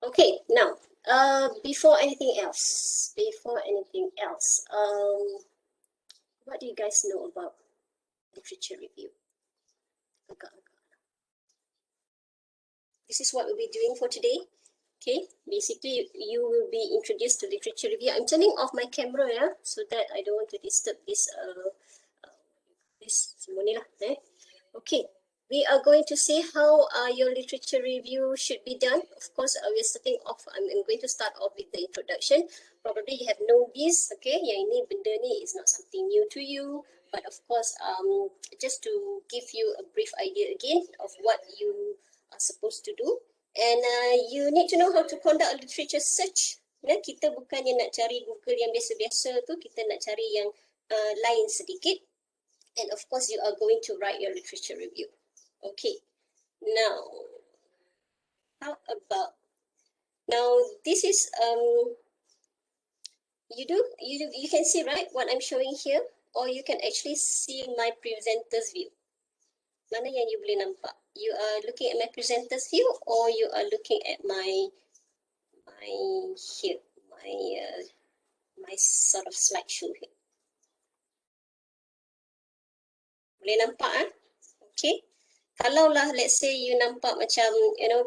Okay, now, before anything else, what do you guys know about literature review? This is what we'll be doing for today. Okay, basically you will be introduced to literature review. I'm turning off my camera, yeah, so that I don't want to disturb this semua ni lah, Okay, we are going to see how your literature review should be done. Of course, we're starting off. I'm going to start off with the introduction. Probably you have known this, okay? Yang ini benda ni is not something new to you, but of course, just to give you a brief idea again of what you are supposed to do, and you need to know how to conduct a literature search. Kita bukannya nak cari Google yang biasa-biasa tu, kita nak cari yang lain sedikit. And of course, you are going to write your literature review. Okay, now, this is, you can see, right, what I'm showing here, or you can actually see my presenter's view. Mana yang you boleh nampak? You are looking at my presenter's view, or you are looking at my sort of slideshow here. Boleh nampak, Okay. Kalau lah, let's say you nampak macam,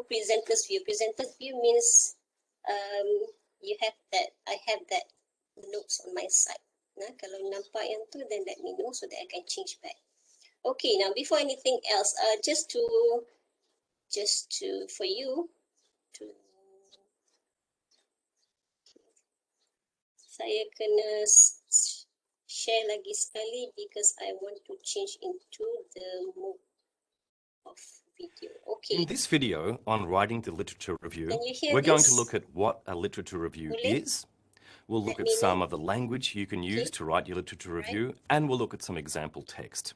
presenter's view. Presenter's view means I have that notes on my side. Kalau nampak yang tu, then let me know so that I can change back. Okay, now before anything else, for you to, saya kena share lagi sekali because I want to change into the mode of video. Okay. In this video on writing the literature review, we're going to look at what a literature review is. We'll look at some of the language you can use to write your literature review, and we'll look at some example text.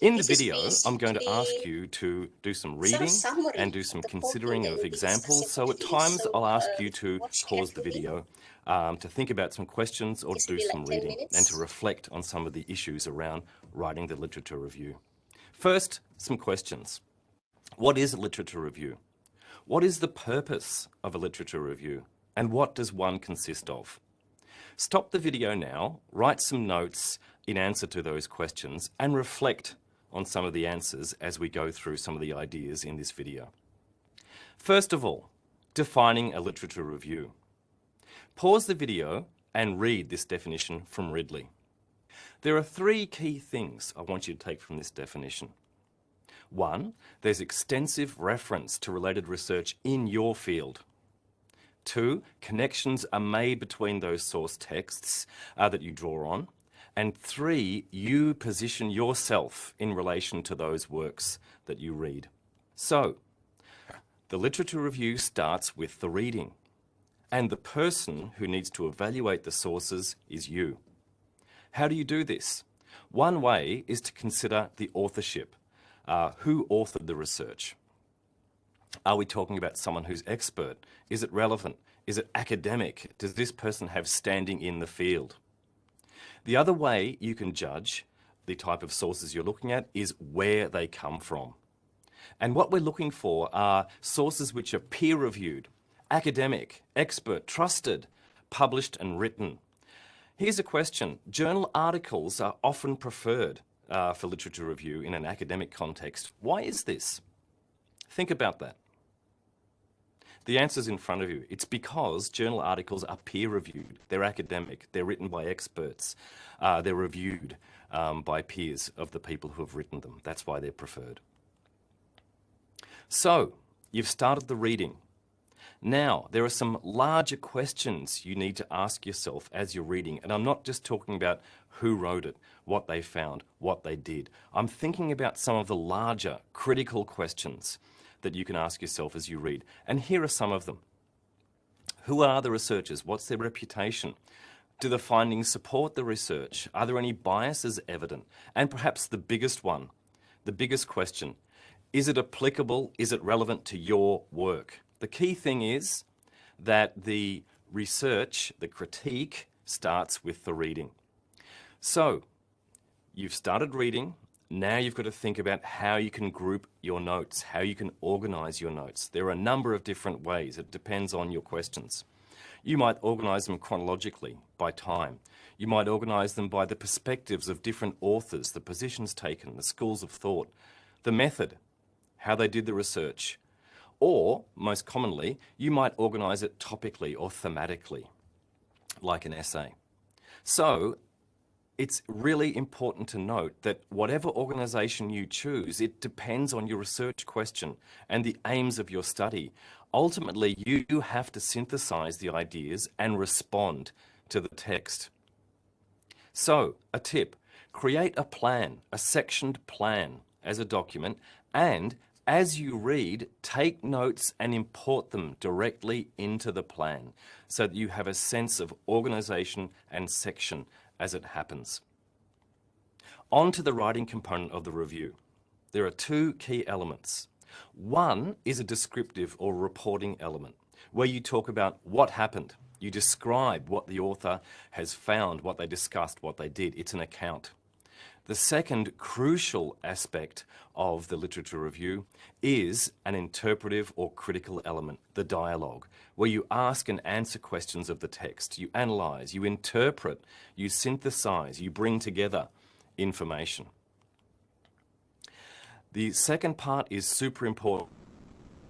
In the video, I'm going to ask you to do some reading and do some considering of examples. So at times I'll ask you to pause the video to think about some questions or to do some reading and to reflect on some of the issues around writing the literature review. First, some questions. What is a literature review? What is the purpose of a literature review? And what does one consist of? Stop the video now, write some notes in answer to those questions, and reflect on some of the answers as we go through some of the ideas in this video. First of all, defining a literature review. Pause the video and read this definition from Ridley. There are three key things I want you to take from this definition. One, there's extensive reference to related research in your field. Two, connections are made between those source texts that you draw on. And three, you position yourself in relation to those works that you read. So, the literature review starts with the reading, and the person who needs to evaluate the sources is you. How do you do this? One way is to consider the authorship. Who authored the research? Are we talking about someone who's expert? Is it relevant? Is it academic? Does this person have standing in the field? The other way you can judge the type of sources you're looking at is where they come from. And what we're looking for are sources which are peer-reviewed, academic, expert, trusted, published and written. Here's a question. Journal articles are often preferred for literature review in an academic context. Why is this? Think about that. The answer's in front of you. It's because journal articles are peer-reviewed. They're academic. They're written by experts. They're reviewed by peers of the people who have written them. That's why they're preferred. So, you've started the reading. Now, there are some larger questions you need to ask yourself as you're reading. And I'm not just talking about who wrote it, what they found, what they did. I'm thinking about some of the larger, critical questions that you can ask yourself as you read. And here are some of them. Who are the researchers? What's their reputation? Do the findings support the research? Are there any biases evident? And perhaps the biggest one, the biggest question, is it applicable? Is it relevant to your work? The key thing is that the research, the critique, starts with the reading. So, you've started reading. Now you've got to think about how you can group your notes, how you can organise your notes. There are a number of different ways. It depends on your questions. You might organise them chronologically, by time. You might organise them by the perspectives of different authors, the positions taken, the schools of thought, the method, how they did the research. Or, most commonly, you might organise it topically or thematically, like an essay. So, it's really important to note that whatever organisation you choose, it depends on your research question and the aims of your study. Ultimately, you have to synthesise the ideas and respond to the text. So, a tip, create a plan, a sectioned plan as a document, and as you read, take notes and import them directly into the plan so that you have a sense of organisation and section as it happens. On to the writing component of the review. There are two key elements. One is a descriptive or reporting element, where you talk about what happened. You describe what the author has found, what they discussed, what they did. It's an account. The second crucial aspect of the literature review is an interpretive or critical element, the dialogue, where you ask and answer questions of the text. You analyse, you interpret, you synthesise, you bring together information. The second part is super important.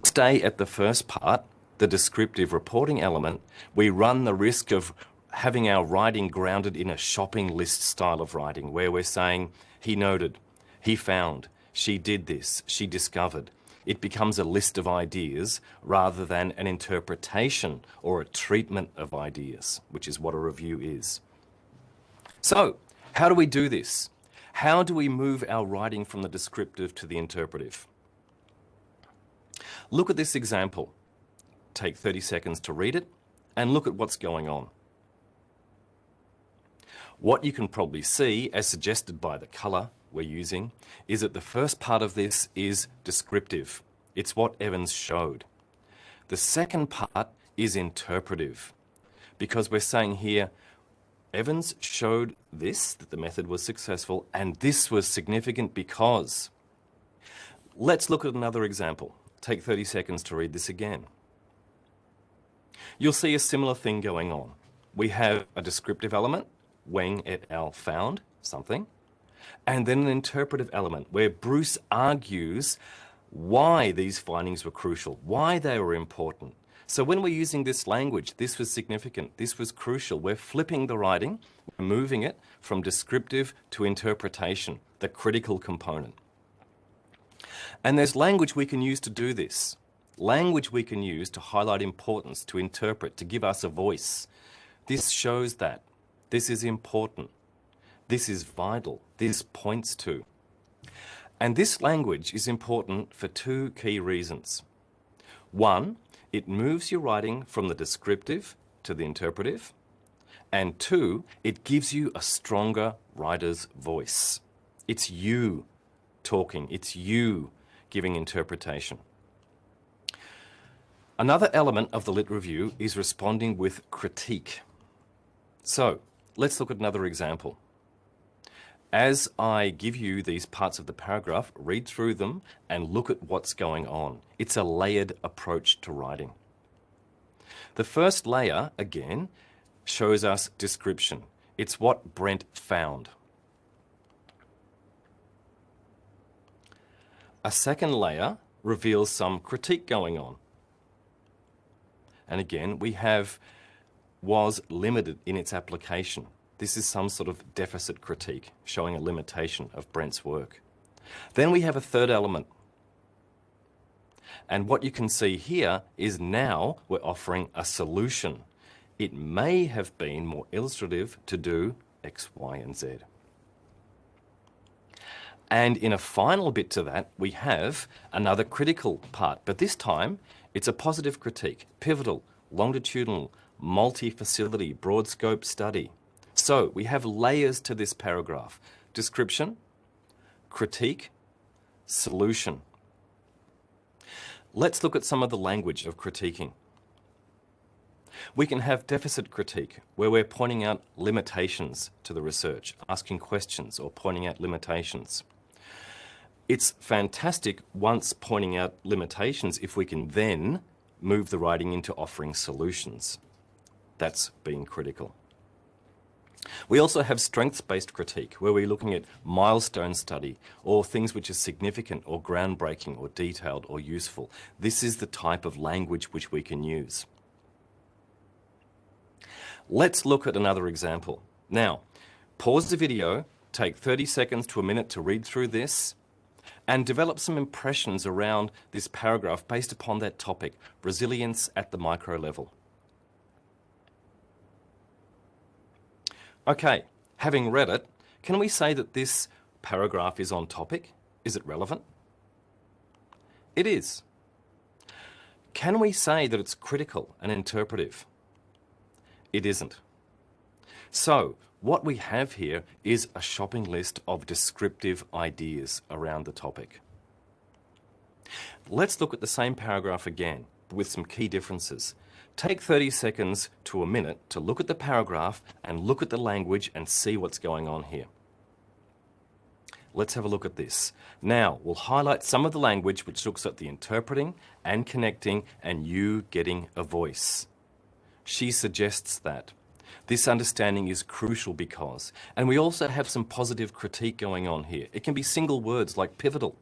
Stay at the first part, the descriptive reporting element. We run the risk of having our writing grounded in a shopping list style of writing, where we're saying, he noted, he found, she did this, she discovered. It becomes a list of ideas rather than an interpretation or a treatment of ideas, which is what a review is. So, how do we do this? How do we move our writing from the descriptive to the interpretive? Look at this example. Take 30 seconds to read it and look at what's going on. What you can probably see, as suggested by the colour we're using, is that the first part of this is descriptive. It's what Evans showed. The second part is interpretive, because we're saying here, Evans showed this, that the method was successful, and this was significant because. Let's look at another example. Take 30 seconds to read this again. You'll see a similar thing going on. We have a descriptive element, Weng et al. Found something, and then an interpretive element where Bruce argues why these findings were crucial, why they were important. So when we're using this language, this was significant, this was crucial. We're flipping the writing, we're moving it from descriptive to interpretation, the critical component. And there's language we can use to do this. Language we can use to highlight importance, to interpret, to give us a voice. This shows that. This is important. This is vital. This points to. And this language is important for two key reasons. One, it moves your writing from the descriptive to the interpretive. And two, it gives you a stronger writer's voice. It's you talking. It's you giving interpretation. Another element of the lit review is responding with critique. So, let's look at another example. As I give you these parts of the paragraph, read through them and look at what's going on. It's a layered approach to writing. The first layer, again, shows us description. It's what Brent found. A second layer reveals some critique going on. And again, we have was limited in its application. This is some sort of deficit critique, showing a limitation of Brent's work. Then we have a third element. And what you can see here is now we're offering a solution. It may have been more illustrative to do X, Y, and Z. And in a final bit to that, we have another critical part, but this time it's a positive critique, pivotal, longitudinal, multi-facility, broad scope study. So we have layers to this paragraph: description, critique, solution. Let's look at some of the language of critiquing. We can have deficit critique, where we're pointing out limitations to the research, asking questions or pointing out limitations. It's fantastic once pointing out limitations if we can then move the writing into offering solutions. That's being critical. We also have strengths-based critique, where we're looking at milestone study or things which are significant or groundbreaking or detailed or useful. This is the type of language which we can use. Let's look at another example. Now, pause the video, take 30 seconds to a minute to read through this, and develop some impressions around this paragraph based upon that topic, resilience at the micro level. Okay, having read it, can we say that this paragraph is on topic? Is it relevant? It is. Can we say that it's critical and interpretive? It isn't. So, what we have here is a shopping list of descriptive ideas around the topic. Let's look at the same paragraph again, but with some key differences. Take 30 seconds to a minute to look at the paragraph and look at the language and see what's going on here. Let's have a look at this. Now, we'll highlight some of the language which looks at the interpreting and connecting and you getting a voice. She suggests that. This understanding is crucial because, and we also have some positive critique going on here. It can be single words like pivotal,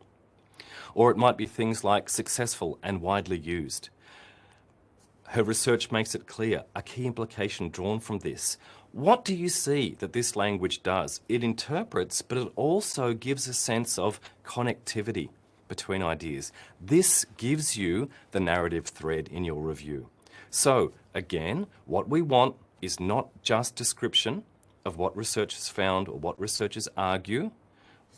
or it might be things like successful and widely used. Her research makes it clear, a key implication drawn from this. What do you see that this language does? It interprets, but it also gives a sense of connectivity between ideas. This gives you the narrative thread in your review. So, again, what we want is not just description of what researchers found or what researchers argue.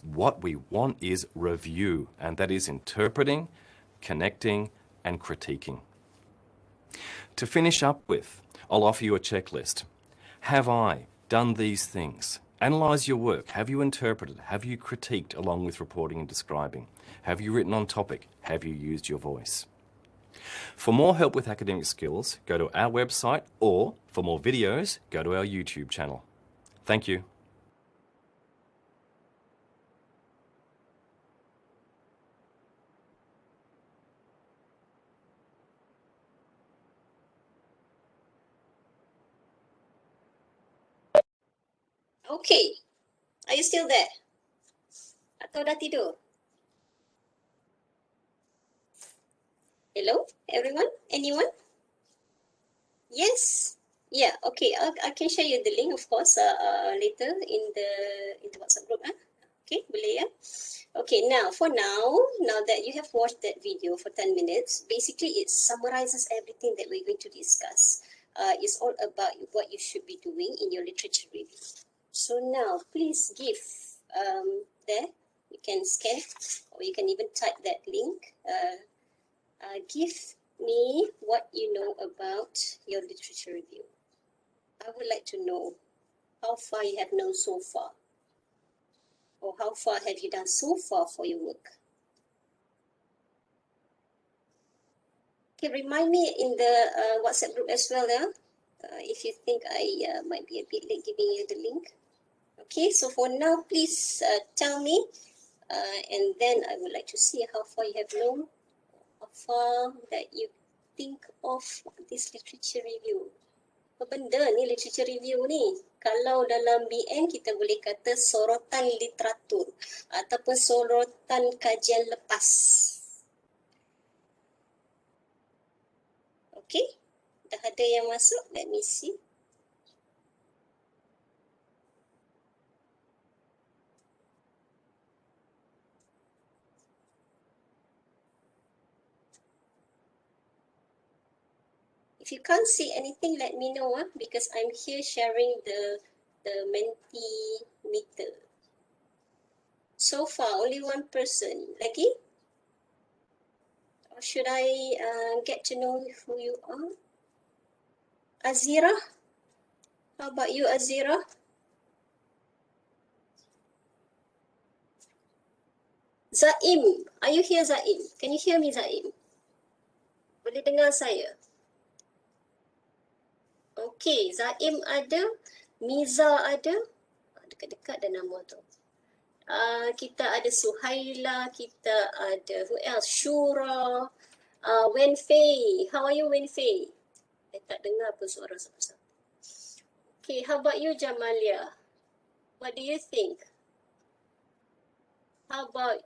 What we want is review, and that is interpreting, connecting, and critiquing. To finish up with, I'll offer you a checklist. Have I done these things? Analyse your work. Have you interpreted? Have you critiqued along with reporting and describing? Have you written on topic? Have you used your voice? For more help with academic skills, go to our website, or for more videos, go to our YouTube channel. Thank you. Okay, are you still there? Atau dah tidur? Hello, everyone? Anyone? Yes. Yeah. Okay. I can share you the link, of course, later in the WhatsApp group. Okay, boleh ya? Okay. Now that you have watched that video for 10 minutes, basically it summarizes everything that we're going to discuss. It's all about what you should be doing in your literature review. So now, please give there. You can scan, or you can even type that link. Give me what you know about your literature review. I would like to know how far you have known so far, or how far have you done so far for your work. Okay, remind me in the WhatsApp group as well, if you think I might be a bit late giving you the link. Okay, so for now, please tell me, and then I would like to see how far you have known, how far that you think of this literature review. Apa benda ni literature review ni? Kalau dalam BN kita boleh kata sorotan literatur ataupun sorotan kajian lepas. Okay, dah ada yang masuk? Let me see. If you can't see anything, let me know, because I'm here sharing the Mentimeter. So far, only one person. Lagi? Or should I get to know who you are? Azira? How about you, Azira? Zaim, are you here, Zaim? Can you hear me, Zaim? Boleh dengar saya? Okay, Zaim ada, Miza ada. Dekat-dekat ada nama tu. Kita ada Suhaila, kita ada who else? Shura, Wenfei. How are you, Wenfei? Tak dengar apa suara sama-sama. Okay, how about you, Jamalia? What do you think? How about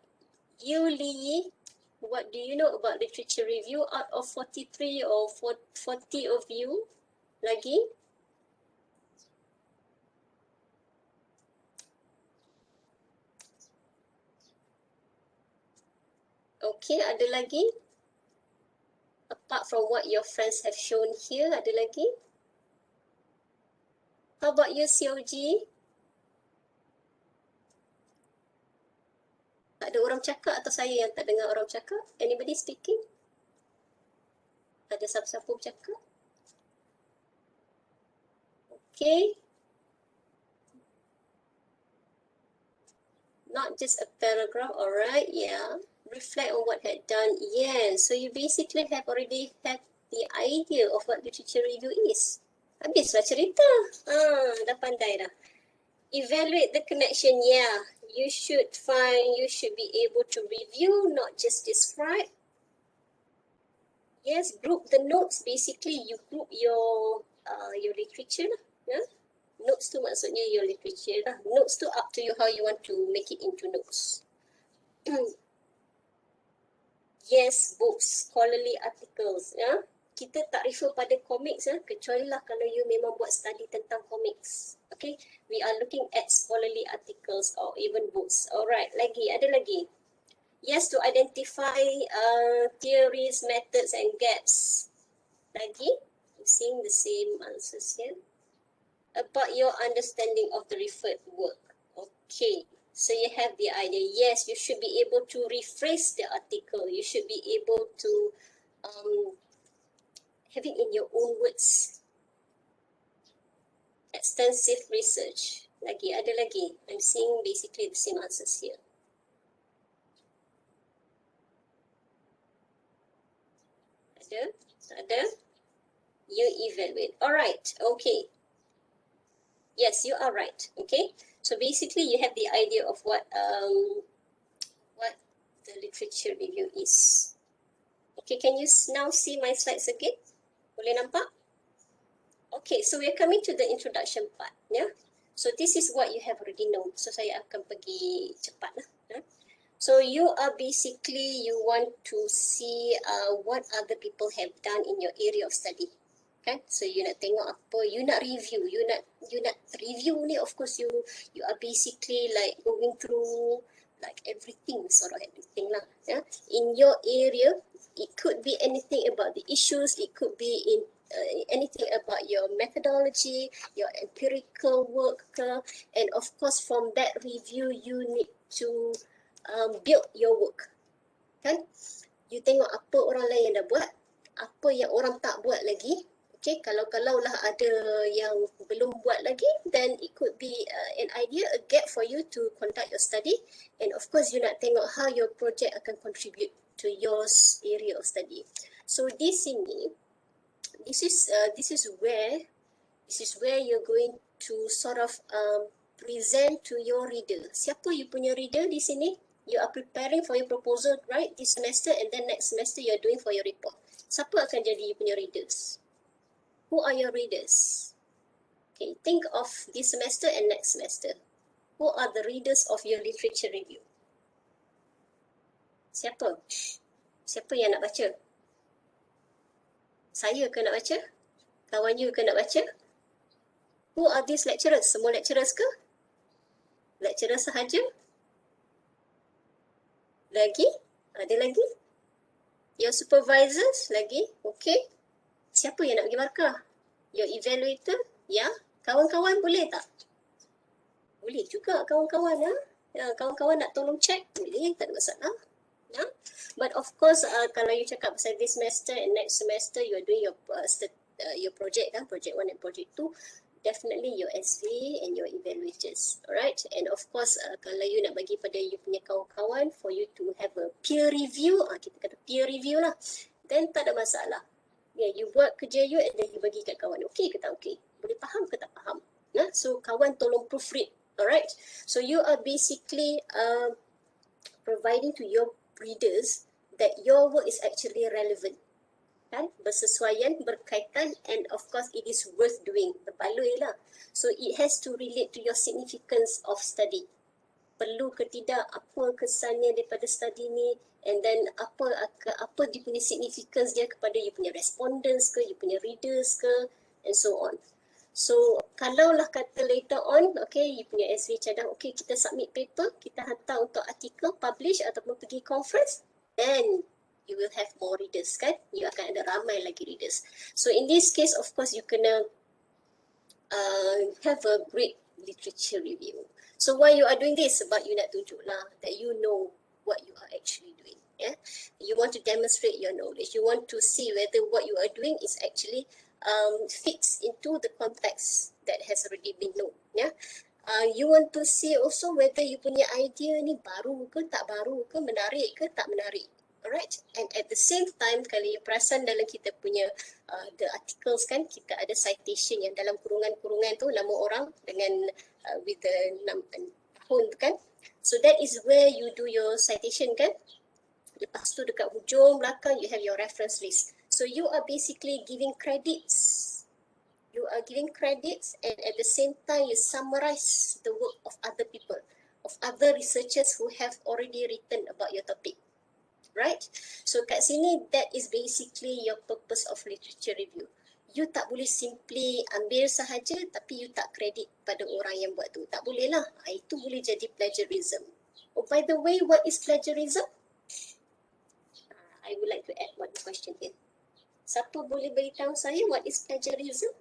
you, Lee? What do you know about literature review out of 43 or 40 of you? Lagi? Okay, ada lagi? Apart from what your friends have shown here, ada lagi? How about you, COG? Tak ada orang cakap atau saya yang tak dengar orang cakap? Anybody speaking? Ada siapa-siapa bercakap? Okay. Not just a paragraph, alright, yeah. Reflect on what had done, yes. So you basically have already had the idea of what literature review is. Habislah cerita. Dah pandai dah. Evaluate the connection, yeah. You should be able to review, not just describe. Yes, group the notes. Basically, you group your literature lah. Yeah? Notes tu maksudnya your literature lah. Notes tu up to you how you want to make it into notes. Yes, books, scholarly articles. Yeah? Kita tak refer pada comics, kecuali lah kalau you memang buat study tentang comics. Okay, we are looking at scholarly articles or even books. Alright, ada lagi. Yes, to identify theories, methods and gaps. Lagi, I'm seeing the same answers here. About your understanding of the referred work. Okay, so you have the idea. Yes, you should be able to rephrase the article. You should be able to have it in your own words. Extensive research. Ada lagi. I'm seeing basically the same answers here. Ada? You evaluate. Alright, okay. Yes, you are right. Okay. So basically you have the idea of what the literature review is. Okay, can you now see my slides again? Boleh nampak? Okay, so we're coming to the introduction part. Yeah. So this is what you have already known. So saya akan pergi cepat lah. Yeah? So you are basically, you want to see what other people have done in your area of study. Okay, so you nak tengok apa, you nak review, you nak review ni, of course you are basically like going through like everything, sort of everything lah. Yeah? In your area, it could be anything about the issues, it could be in anything about your methodology, your empirical work, and of course from that review you need to build your work. Kan? You tengok apa orang lain dah buat, apa yang orang tak buat lagi. Okay, kalau lah ada yang belum buat lagi, then it could be an idea, a gap for you to conduct your study. And of course, you nak tengok how your project akan contribute to your area of study. So this is where you're going to sort of present to your reader. Siapa you punya reader di sini? You are preparing for your proposal, right? This semester, and then next semester you are doing for your report. Siapa akan jadi you punya readers? Who are your readers? Okay, think of this semester and next semester. Who are the readers of your literature review? Siapa? Siapa yang nak baca? Saya ke nak baca? Kawan you ke nak baca? Who are these lecturers? Semua lecturers ke? Lecturer sahaja? Lagi? Ada lagi? Your supervisors? Lagi? Okay. Siapa yang nak bagi markah? Your evaluator? Ya? Kawan-kawan boleh tak? Boleh juga kawan-kawan. Ya, kawan-kawan nak tolong check? Boleh, tak ada masalah. Ya? But of course, kalau you cakap pasal this semester and next semester, you are doing your project, project 1 and project 2, definitely your SV and your evaluators. Alright? And of course, kalau you nak bagi pada you punya kawan-kawan for you to have a peer review, kita kata peer review lah, then tak ada masalah. Yeah, you buat kerja you and then you bagi kat kawan. Okay ke tak okay? Boleh faham ke tak faham? So kawan tolong proofread Alright, so you are basically providing to your readers that your work is actually relevant, kan, bersesuaian, berkaitan, and of course it is worth doing, berbaloi lah. So it has to relate to your significance of study. Perlu ke tidak, apa kesannya daripada study ni, and then apa dia punya significance dia kepada you punya respondents ke, you punya readers ke, and so on. So kalaulah kata later on, okay, you punya SV cadang, okay, kita submit paper, kita hantar untuk artikel, publish ataupun pergi conference, then you will have more readers, kan? You akan ada ramai lagi readers. So in this case, of course, you kena have a great literature review. So why you are doing this? Sebab you nak tunjuk lah that you know what you are actually doing. Yeah, you want to demonstrate your knowledge. You want to see whether what you are doing is actually fits into the context that has already been known. Yeah, you want to see also whether you punya idea ni baru ke tak baru ke, menarik ke tak menarik. Alright, and at the same time, kalau you perasan dalam kita punya the articles kan, kita ada citation yang dalam kurungan-kurungan tu nama orang dengan with the tahun tu kan. So that is where you do your citation kan. Lepas tu dekat hujung belakang you have your reference list. So you are basically giving credits. You are giving credits, and at the same time you summarize the work of other people, of other researchers who have already written about your topic. Right? So kat sini, that is basically your purpose of literature review. You tak boleh simply ambil sahaja tapi you tak credit pada orang yang buat tu. Tak boleh lah. Itu boleh jadi plagiarism. Oh, by the way, what is plagiarism? I would like to add one question here. Siapa boleh beritahu saya what is plagiarism?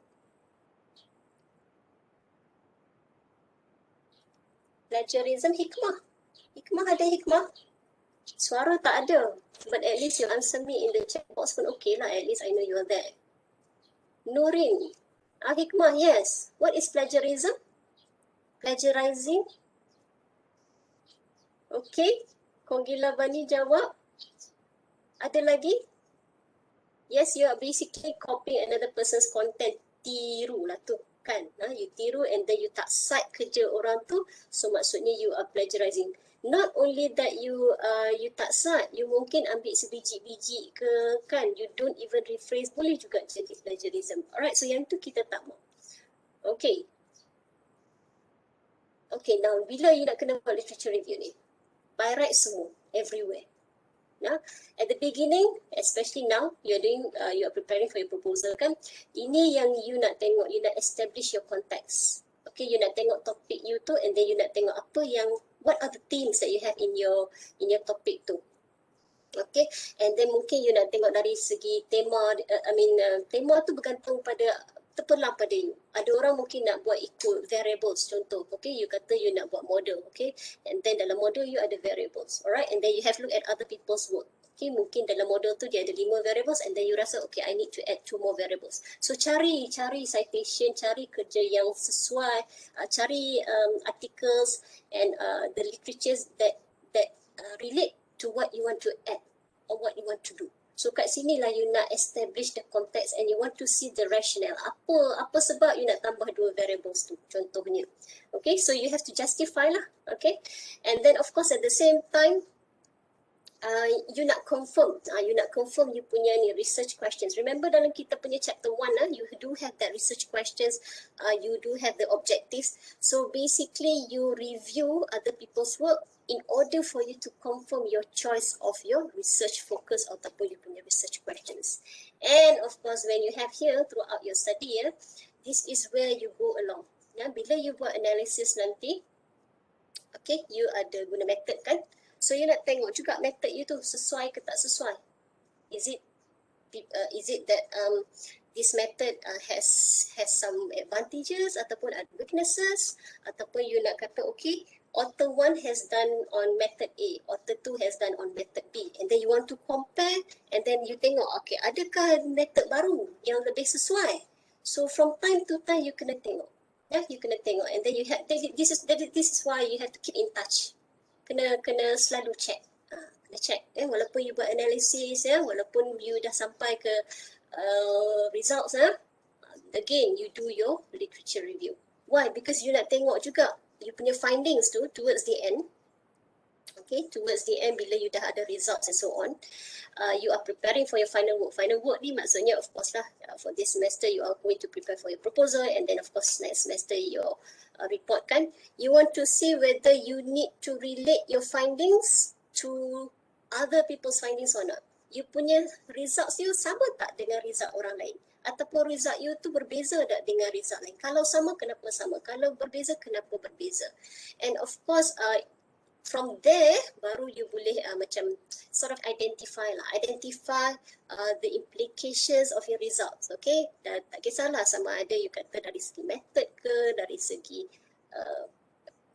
Plagiarism hikmah. Hikmah ada hikmah? Suara tak ada, but at least you answer me in the chat box pun okay lah, at least I know you are there. Nurin, hikmah, yes. What is plagiarism? Plagiarizing? Okay, Kogila Bani jawab. Ada lagi? Yes, you are basically copying another person's content. Tiru lah tu kan. You tiru and then you tak cite kerja orang tu, so maksudnya you are plagiarizing. Not only that you tak cite, you mungkin ambil sebiji-biji ke kan, you don't even rephrase, boleh juga jadi plagiarism. Alright, so yang tu kita tak mau. Okay. Okay, now bila you nak kena buat literature review ni? By right semua, everywhere. Nah, at the beginning, especially now, you are preparing for your proposal kan. Ini yang you nak tengok, you nak establish your context. Okay, you nak tengok topik you tu, and then you nak tengok apa yang, what are the themes that you have in your topic tu. Okay, and then mungkin you nak tengok dari segi tema, tema tu bergantung pada, terpulang pada you. Ada orang mungkin nak buat ikut variables, contoh, okay, you kata you nak buat model, okay, and then dalam model you ada variables, alright, and then you have look at other people's work. Okay, mungkin dalam model tu dia ada 5 variables, and then you rasa, okay, I need to add 2 more variables. So cari citation, cari kerja yang sesuai, cari articles and the literatures that relate to what you want to add or what you want to do. So kat sini lah you nak establish the context and you want to see the rationale. Apa sebab you nak tambah 2 variables tu, contohnya. Okay, so you have to justify lah. Okay, and then of course at the same time, you nak confirm you punya ni research questions. Remember dalam kita punya chapter 1 you do have that research questions, you do have the objectives. So basically you review other people's work in order for you to confirm your choice of your research focus ataupun you punya research questions. And of course when you have here throughout your study, this is where you go along. Bila you buat analysis nanti, okay, you ada guna method kan. So you nak tengok juga method you tu sesuai ke tak sesuai. Is it that this method has some advantages ataupun ada weaknesses, ataupun you nak kata okay, author 1 has done on method A, author 2 has done on method B, and then you want to compare, and then you tengok okay, adakah method baru yang lebih sesuai. So from time to time you kena tengok. You kena tengok, and then you have this is why you have to keep in touch. Kena selalu check. Kena check. Walaupun you buat analysis, walaupun you dah sampai ke results, again you do your literature review. Why? Because you nak tengok juga you punya findings tu towards the end. Okay, towards the end bila you dah ada results and so on, you are preparing for your final work. Final work ni maksudnya of course lah, for this semester you are going to prepare for your proposal, and then of course next semester your report kan. You want to see whether you need to relate your findings to other people's findings or not. You punya results you sama tak dengan result orang lain? Ataupun result you tu berbeza tak dengan result lain? Kalau sama, kenapa sama? Kalau berbeza, kenapa berbeza? And of course, from there, baru you boleh macam sort of identify the implications of your results, okay? Dan tak kisahlah sama ada you kata dari segi method ke, dari segi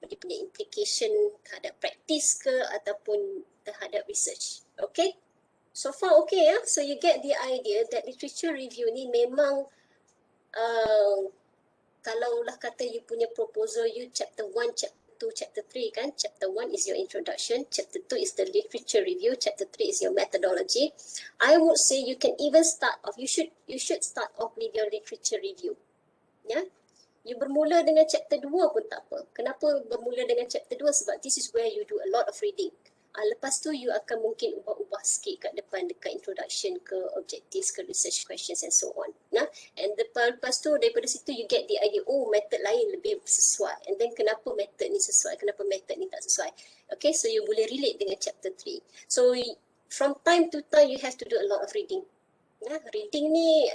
dia punya implication terhadap practice ke, ataupun terhadap research, okay? So far okay ya? So you get the idea that literature review ni memang kalaulah kata you punya proposal you chapter 1, chapter 2, chapter 3 kan. Chapter 1 is your introduction, chapter 2 is the literature review, chapter 3 is your methodology. I would say you can even start off, you should start off with your literature review. Ya. You bermula dengan chapter 2 pun tak apa. Kenapa bermula dengan chapter 2? Sebab this is where you do a lot of reading. Lepas tu you akan mungkin ubah-ubah sikit kat depan dekat introduction ke, objectives ke, research questions and so on. Nah, and lepas tu daripada situ you get the idea, oh method lain lebih sesuai. And then kenapa method ni sesuai, kenapa method ni tak sesuai. Okay, so you boleh relate dengan chapter 3. So from time to time you have to do a lot of reading. Nah, reading ni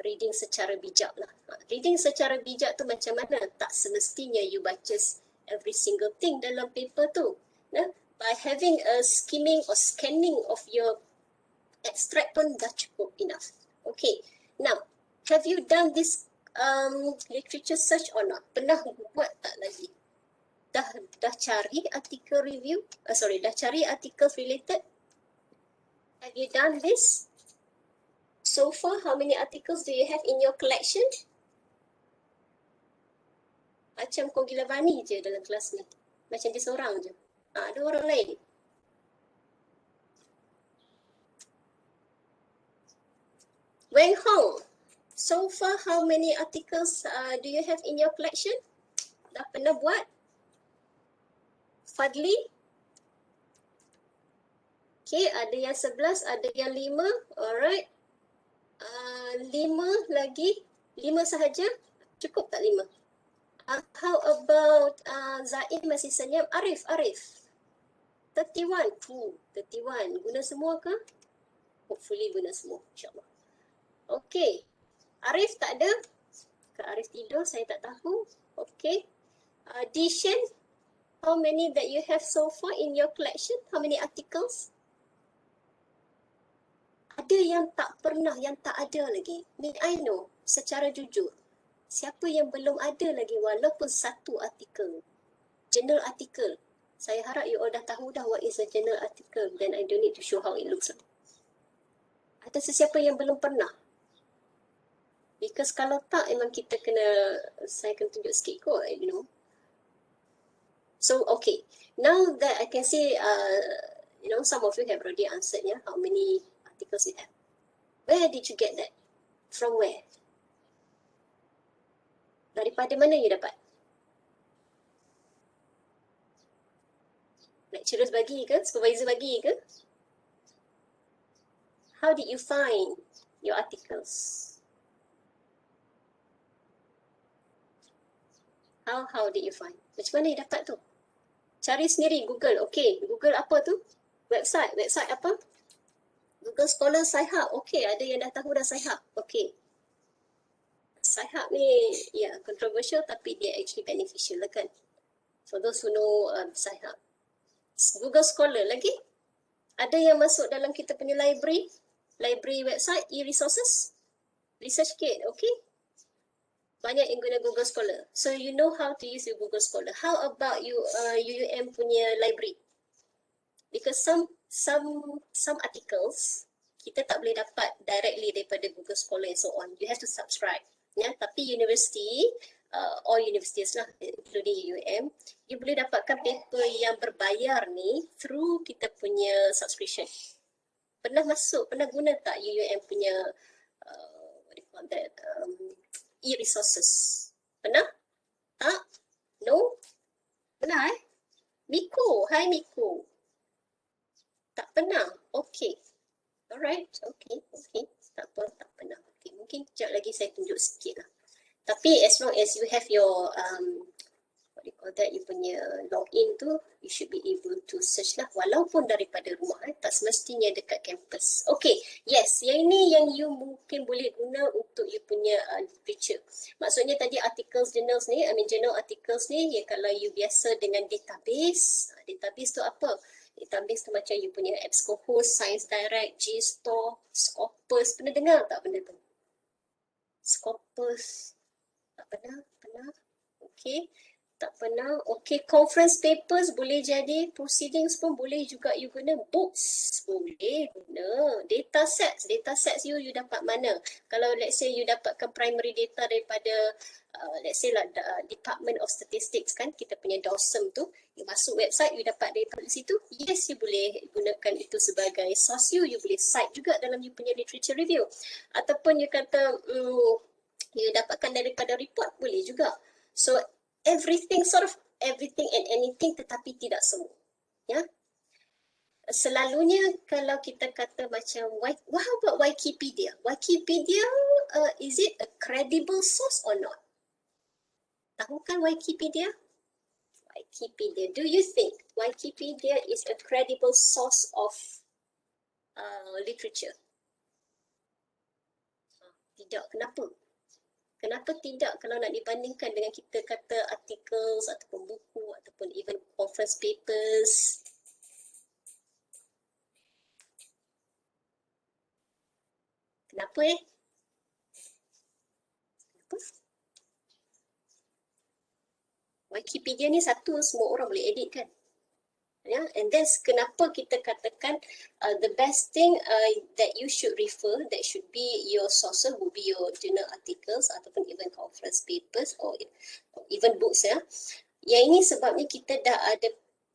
reading secara bijak lah. Reading secara bijak tu macam mana? Tak semestinya you baca every single thing dalam paper tu. Nah, by having a skimming or scanning of your extract pun dah cukup enough. Okay, now have you done this literature search or not? Pernah buat tak lagi? Dah cari artikel review? Dah cari artikel related? Have you done this? So far, how many articles do you have in your collection? Macam kau gila Vani je dalam kelas ni. Macam dia seorang je. Ada orang lain. Weng Hong, so far how many articles do you have in your collection? Dah pernah buat? Fadli? Okay, ada yang 11, ada yang 5. Alright. 5 lagi. 5 sahaja. Cukup tak 5? How about Zain masih senyap? Arif. 31. 31. Guna semua ke? Hopefully guna semua, insyaAllah. Okay. Arif tak ada? Ke Arif tidur? Saya tak tahu. Okay. Dishan, how many that you have so far in your collection? How many articles? Ada yang tak pernah, yang tak ada lagi. May I know, secara jujur, siapa yang belum ada lagi walaupun satu artikel? Journal article. Saya harap you all dah tahu dah what is a journal article. Then I don't need to show how it looks like. Ada sesiapa yang belum pernah? Because kalau tak, memang kita saya kena tunjuk sikit kot, you know. So, okay. Now that I can see, you know, some of you have already answered, yeah, how many articles you have. Where did you get that? From where? Daripada mana you dapat? Lecturers bagi ke? Supervisor bagi ke? How did you find your articles? How did you find? Macam mana you dapat tu? Cari sendiri Google. Okay, Google apa tu? Website apa? Google Scholar Sci-Hub. Okay, ada yang dah tahu dah Sci-Hub. Okay. Sci-Hub ni, controversial tapi dia actually beneficial lah kan. For those who know Sci-Hub. Google Scholar lagi. Ada yang masuk dalam kita punya library website, e-resources. Research Kit, okay. Banyak yang guna Google Scholar. So you know how to use your Google Scholar. How about you UUM punya library? Because some articles kita tak boleh dapat directly daripada Google Scholar and so on. You have to subscribe. Ya, tapi university, all universities lah, including UUM, you boleh dapatkan paper yang berbayar ni through kita punya subscription. Pernah guna tak UUM punya what do you call that? E-resources. Pernah? Tak? No? Pernah Miko, hi Miko. Tak pernah? Okay. Alright, okay. Tak apa, tak pernah. Okay, mungkin sekejap lagi saya tunjuk sikit lah. Tapi as long as you have your what do you call that, you punya login tu, you should be able to search lah walaupun daripada rumah, tak semestinya dekat kampus. Okay, yes, yang ini yang you mungkin boleh guna untuk you punya literature. Maksudnya tadi articles, journals ni, journal articles ni, ya kalau you biasa dengan database, database tu apa? Database tu macam you punya SQQS, Science Direct, G-Store, Scopus, pernah dengar tak benda tu? Scopus, tak pernah? Okay. Tak pernah. Okay, conference papers boleh jadi, proceedings pun boleh juga you guna, books boleh guna, data sets you dapat mana? Kalau let's say you dapatkan primary data daripada let's say lah Department of Statistics kan, kita punya DOSM tu, you masuk website, you dapat data di situ, yes, you boleh gunakan itu sebagai source you boleh cite juga dalam you punya literature review. Ataupun you kata you dapatkan daripada report, boleh juga. So everything and anything, tetapi tidak semua. Ya. Selalunya kalau kita kata macam how about Wikipedia? Wikipedia, is it a credible source or not? Tahu kan Wikipedia? Wikipedia. Do you think Wikipedia is a credible source of literature? Tidak. Kenapa? Kenapa tidak kalau nak dibandingkan dengan kita kata articles ataupun buku ataupun even conference papers? Kenapa Kenapa? Wikipedia ni satu, semua orang boleh edit kan? Yeah, and that's kenapa kita katakan the best thing that you should refer, that should be your sources, would be your journal articles ataupun even conference papers or even books ya. Yang ini sebabnya kita dah ada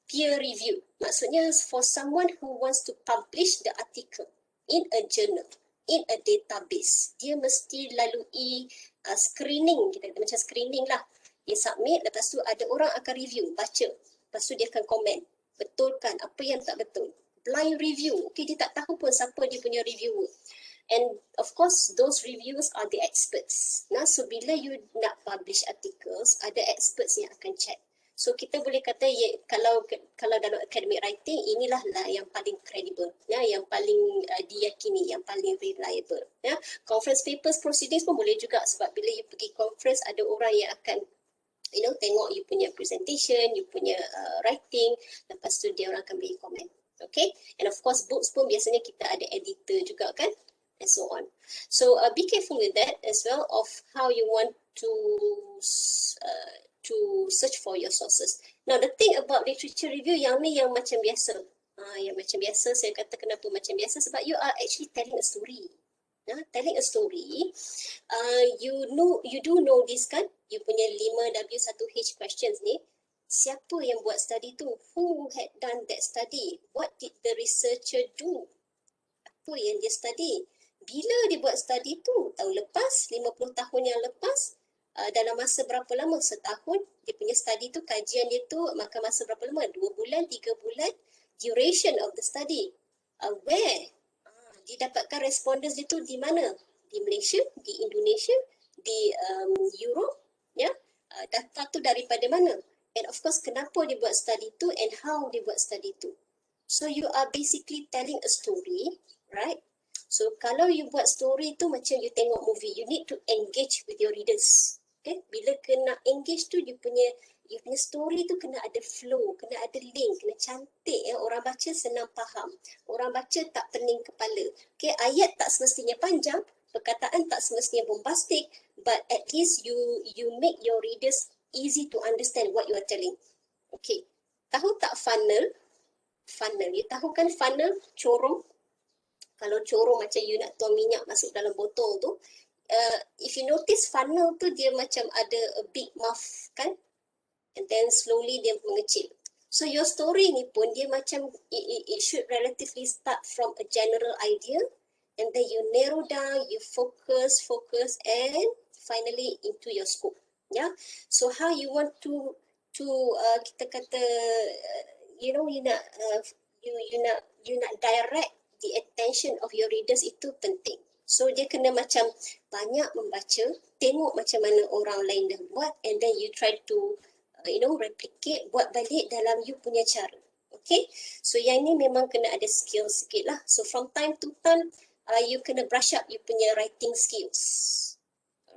peer review. Maksudnya for someone who wants to publish the article in a journal, in a database, dia mesti lalui screening, kita macam screening lah. Dia submit, lepas tu ada orang akan review, baca, lepas tu dia akan komen. Betulkan apa yang tak betul. Blind review. Okay, dia tak tahu pun siapa dia punya reviewer. And of course, those reviews are the experts. Nah, so bila you nak publish articles, ada experts yang akan check. So kita boleh kata kalau dalam academic writing, inilah lah yang paling credible, ya, yang paling diyakini, yang paling reliable. Ya. Conference papers, proceedings pun boleh juga sebab bila you pergi conference, ada orang yang akan tengok you punya presentation, you punya writing, lepas tu dia orang akan beri komen. Okay, and of course books pun biasanya kita ada editor juga kan, and so on. So be careful with that as well of how you want to search for your sources. Now the thing about literature review yang ni yang macam biasa. Yang macam biasa, saya kata kenapa macam biasa, sebab you are actually telling a story. Telling a story, you do know this kan, you punya 5W1H questions ni, siapa yang buat study tu, who had done that study, what did the researcher do, apa yang dia study, bila dia buat study tu, tahun lepas, 50 tahun yang lepas, dalam masa berapa lama, setahun, dia punya study tu, kajian dia tu makan masa berapa lama, 2 bulan, 3 bulan, duration of the study, where didapatkan respondents itu di mana? Di Malaysia, di Indonesia, di Europe, ya. Data tu daripada mana? And of course, kenapa dia buat study tu and how dia buat study tu. So you are basically telling a story, right? So kalau you buat story tu macam you tengok movie, you need to engage with your readers. Okay? Bila kena engage tu, you punya story tu kena ada flow, kena ada link, kena cantik ya. Orang baca senang faham. Orang baca tak pening kepala. Okay, ayat tak semestinya panjang, perkataan tak semestinya bombastic, but at least you make your readers easy to understand what you are telling. Okay, tahu tak funnel? Funnel, you tahu kan funnel, corong? Kalau corong macam you nak tuang minyak masuk dalam botol tu, if you notice funnel tu dia macam ada a big mouth kan? And then slowly dia mengecil. So your story ni pun dia macam it should relatively start from a general idea, and then you narrow down, you focus and finally into your scope. Yeah, so how you want to kita kata you know, you nak you nak direct the attention of your readers, itu penting. So dia kena macam banyak membaca, tengok macam mana orang lain dah buat, and then you try to you know, replicate, buat balik dalam you punya cara. Okay, so yang ni memang kena ada skill sikit lah. So from time to time you kena brush up you punya writing skills.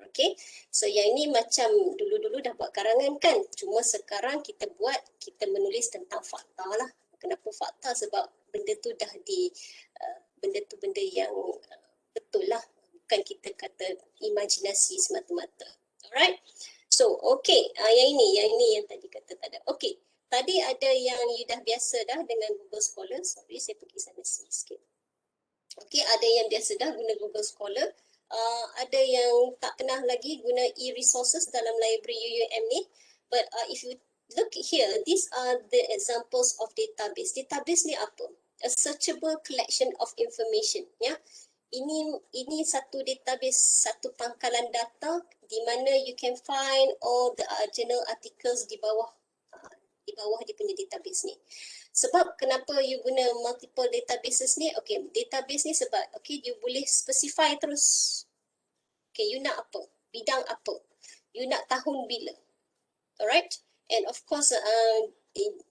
Okay, so yang ni macam dulu-dulu dah buat karangan kan, cuma sekarang kita menulis tentang fakta lah. Kenapa fakta? Sebab benda tu dah benda tu benda yang betul lah, bukan kita kata imajinasi semata-mata. Alright, so okay, yang ini yang tadi kata tak ada. Okay, tadi ada yang you dah biasa dah dengan Google Scholar. Sorry, saya pergi sana sikit. Okay, ada yang biasa dah guna Google Scholar. Ada yang tak pernah lagi guna e-resources dalam library UUM ni. But if you look here, these are the examples of database. Database ni apa? A searchable collection of information. Ya, ini satu database, satu pangkalan data di mana you can find all the journal articles di bawah dia punya database ni. Sebab kenapa you guna multiple databases ni? Okay, database ni sebab you boleh specify terus. Okay, you nak apa? Bidang apa? You nak tahun bila? Alright? And of course,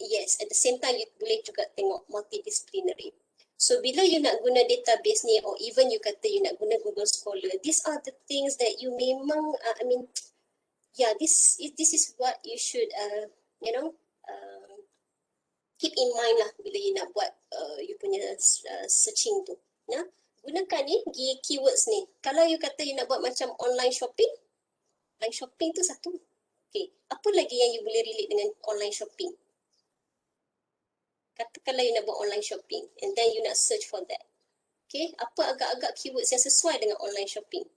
yes, at the same time you boleh juga tengok multidisciplinary. So bila you nak guna database ni, or even you kata you nak guna Google Scholar, these are the things that you memang, this is what you should, keep in mind lah bila you nak buat you punya searching tu. Ya? Gunakan ni keywords ni. Kalau you kata you nak buat macam online shopping tu satu. Okay, apa lagi yang you boleh relate dengan online shopping? Katakanlah you nak buat online shopping and then you nak search for that. Okay, apa agak-agak keywords yang sesuai dengan online shopping?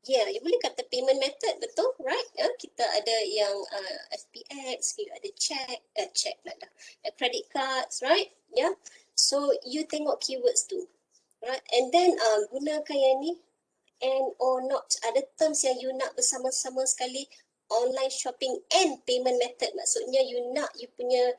Yeah, you boleh kata payment method, betul, right? Kita ada yang FPX, you ada check lah dah, credit cards, right? Yeah, so you tengok keywords tu, right? And then gunakan yang ni, and or not. Ada terms yang you nak bersama-sama sekali, online shopping and payment method. Maksudnya you nak you punya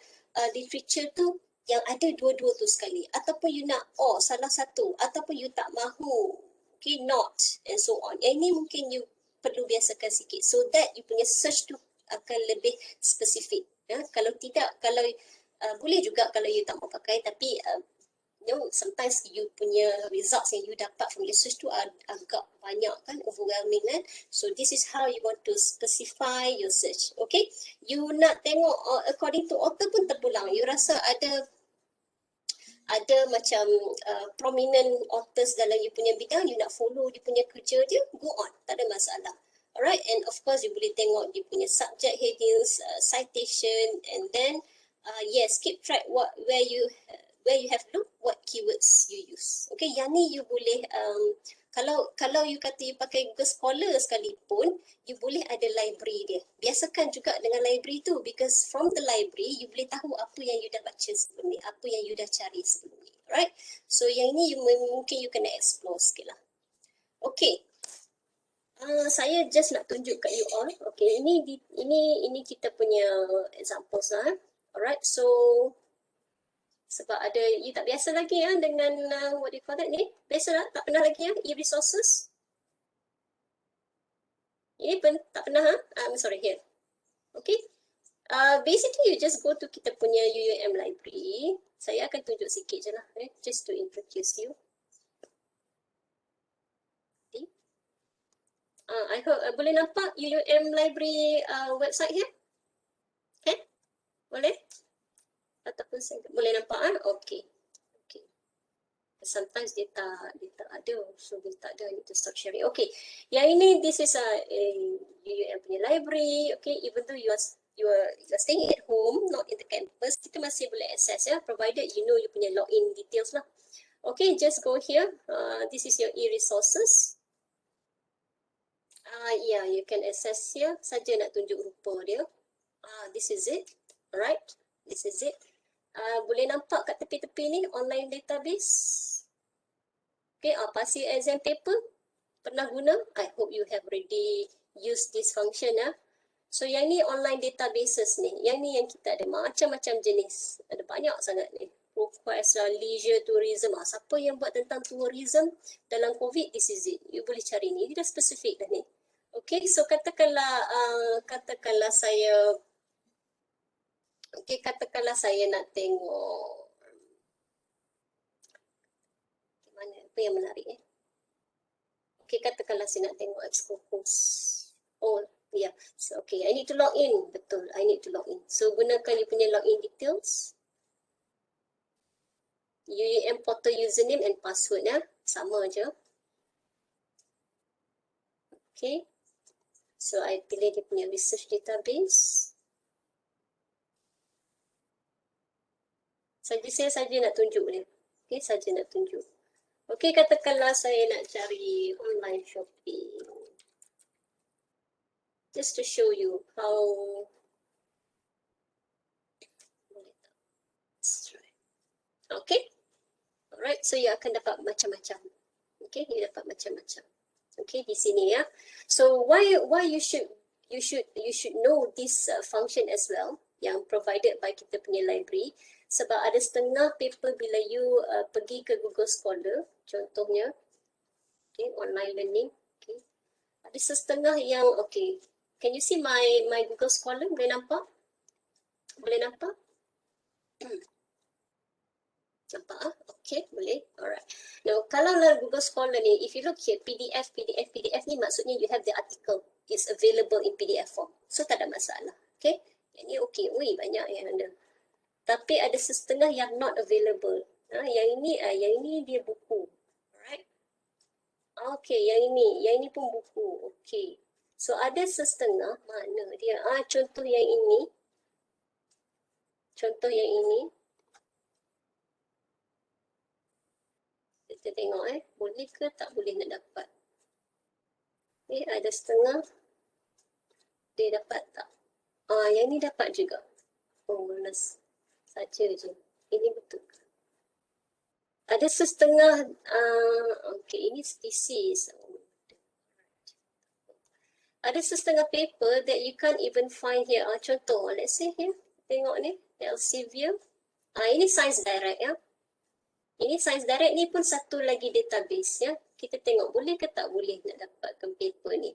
literature tu yang ada dua-dua tu sekali, ataupun you nak salah satu, ataupun you tak mahu. Okay, not, and so on. Yang ni mungkin you perlu biasakan sikit so that you punya search tu akan lebih spesifik. Ya, kalau tidak, kalau boleh juga kalau you tak mau pakai, tapi sometimes you punya results yang you dapat from your search tu agak banyak kan, overwhelming kan. So this is how you want to specify your search. Okay, you nak tengok according to author pun terpulang. You rasa ada macam prominent authors dalam you punya bidang, you nak follow dia punya kerja dia, go on, tak ada masalah. Alright, and of course you boleh tengok dia punya subject headings, citation, and then yes, keep track where you have looked, what keywords you use. Okay, yang ni you boleh kalau you kata you pakai Google Scholar sekalipun, you boleh ada library dia. Biasakan juga dengan library tu, because from the library you boleh tahu apa yang you dah baca sebelum ni, apa yang you dah cari sebelum ni, right? So yang ni mungkin you kena explore sikit lah. Okay, saya just nak tunjuk kat you all. Okay, ini kita punya examples lah. Alright, so sebab ada you tak biasa lagi dengan what do you call that ni? Biasa tak pernah lagi e-resources. Ini tak pernah I'm sorry, here. Okay. Basically you just go to kita punya UUM library. Saya akan tunjuk sikit je lah, just to introduce you. Okay. I hope boleh nampak UUM library website here? Okay? Boleh? Ataupun saya boleh nampak okay. Sometimes dia tak ada, so dia tak ada, I need to stop sharing. Okay, yang ini this is UUM punya library. Okay, even though you are staying at home, not in the campus, kita masih boleh access provided you know you punya login details lah. Okay, just go here. This is your e-resources. Yeah, you can access here. Saja nak tunjuk rupa dia. This is it. Alright, this is it. Boleh nampak kat tepi-tepi ni online database. Okay, pasir exam paper. pernah guna? I hope you have already used this function ya. So yang ni online databases ni. Yang ni yang kita ada macam-macam jenis. Ada banyak sangat ni. ProQuest lah, leisure tourism lah. Siapa yang buat tentang tourism dalam COVID, this is it. You boleh cari ni. Dia dah spesifik dah ni. Okay, so katakanlah saya nak tengok mana apa yang menarik Okay, katakanlah saya nak tengok SQQS. Oh, yeah. So, okay, I need to log in. Betul, I need to log in. So, gunakan you punya login details. UUM portal username and password ya. Sama je. Okay. So, I pilih dia punya research database. Saya saja nak tunjuk dia. Okay, saja nak tunjuk. Okay, katakanlah saya nak cari online shopping. Just to show you how. Okay. Alright, so you akan dapat macam-macam. Okay, you dapat macam-macam. Okay, di sini ya. So why you should know this function as well yang provided by kita punya library. Sebab ada setengah paper bila you pergi ke Google Scholar, contohnya, okay, online learning. Okay, ada setengah yang okay. Can you see my Google Scholar? Boleh nampak? Boleh nampak? Nampak ah? Okay, boleh. Alright. Now, kalau lah Google Scholar ni, if you look here, PDF ni maksudnya you have the article. It's available in PDF form. So, tak ada masalah. Okay? Yang ni okay. Ui, banyak yang ada. Tapi ada setengah yang not available. Yang ini dia buku. Alright? Okay, yang ini pun buku. Okay. So, ada setengah, mana dia? Contoh yang ini. Contoh yang ini. Kita tengok boleh ke tak boleh nak dapat. Ada setengah. Dia dapat tak? Yang ni dapat juga. Oh, malas. Saja je. Ini betul. Ada setengah, okay, ini thesis. Ada setengah paper that you can't even find here. Contoh, let's say here. Tengok ni, Elsevier. Ini Science Direct ya. Ini Science Direct ni pun satu lagi database ya. Kita tengok boleh ke tak boleh nak dapatkan paper ni.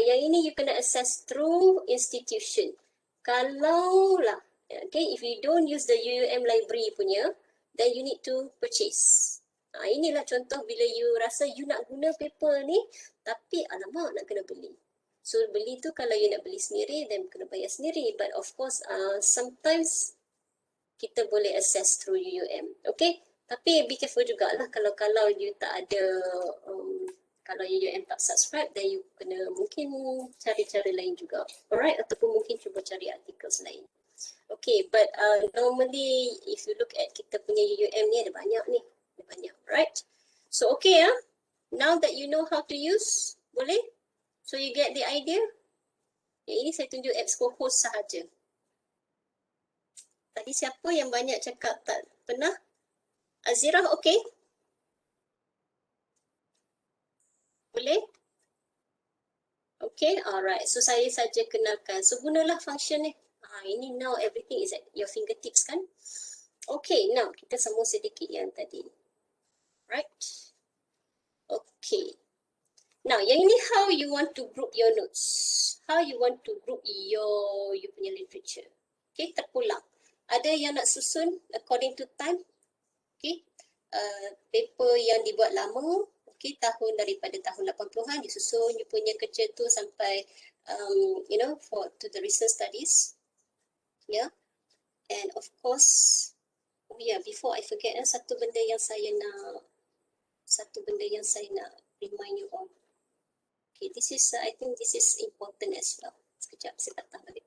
Yang ini you kena access through institution. Kalau lah, okay, if you don't use the UUM library punya, then you need to purchase. Inilah contoh bila you rasa you nak guna paper ni, tapi alamak nak kena beli. So beli tu kalau you nak beli sendiri, then kena bayar sendiri. But of course, sometimes kita boleh access through UUM. Okay? Tapi be careful jugalah kalau you tak ada, kalau UUM tak subscribe, then you kena mungkin cari cara lain juga. Alright? Ataupun mungkin cuba cari articles lain. Okay, but normally if you look at kita punya UUM ni ada banyak ni. Ada banyak, right? So okay ya. Now that you know how to use, boleh? So you get the idea? Ini saya tunjuk SQQS sahaja. Tadi siapa yang banyak cakap tak pernah? Azirah, okay? Boleh? Okay, alright. So saya saja kenalkan. So gunalah function ni. Ini now everything is at your fingertips kan? Okay, now kita sambung sedikit yang tadi. Right? Okay. Now, yang ini how you want to group your notes. How you want to group your punya literature. Okay, terpulang. Ada yang nak susun according to time. Okay. Paper yang dibuat lama. Okay, daripada tahun 80-an disusun you punya kerja tu sampai to the recent studies. Yeah. And of course, before I forget, satu benda yang saya nak remind you all. Okay, I think this is important as well. Sekejap, saya patah balik.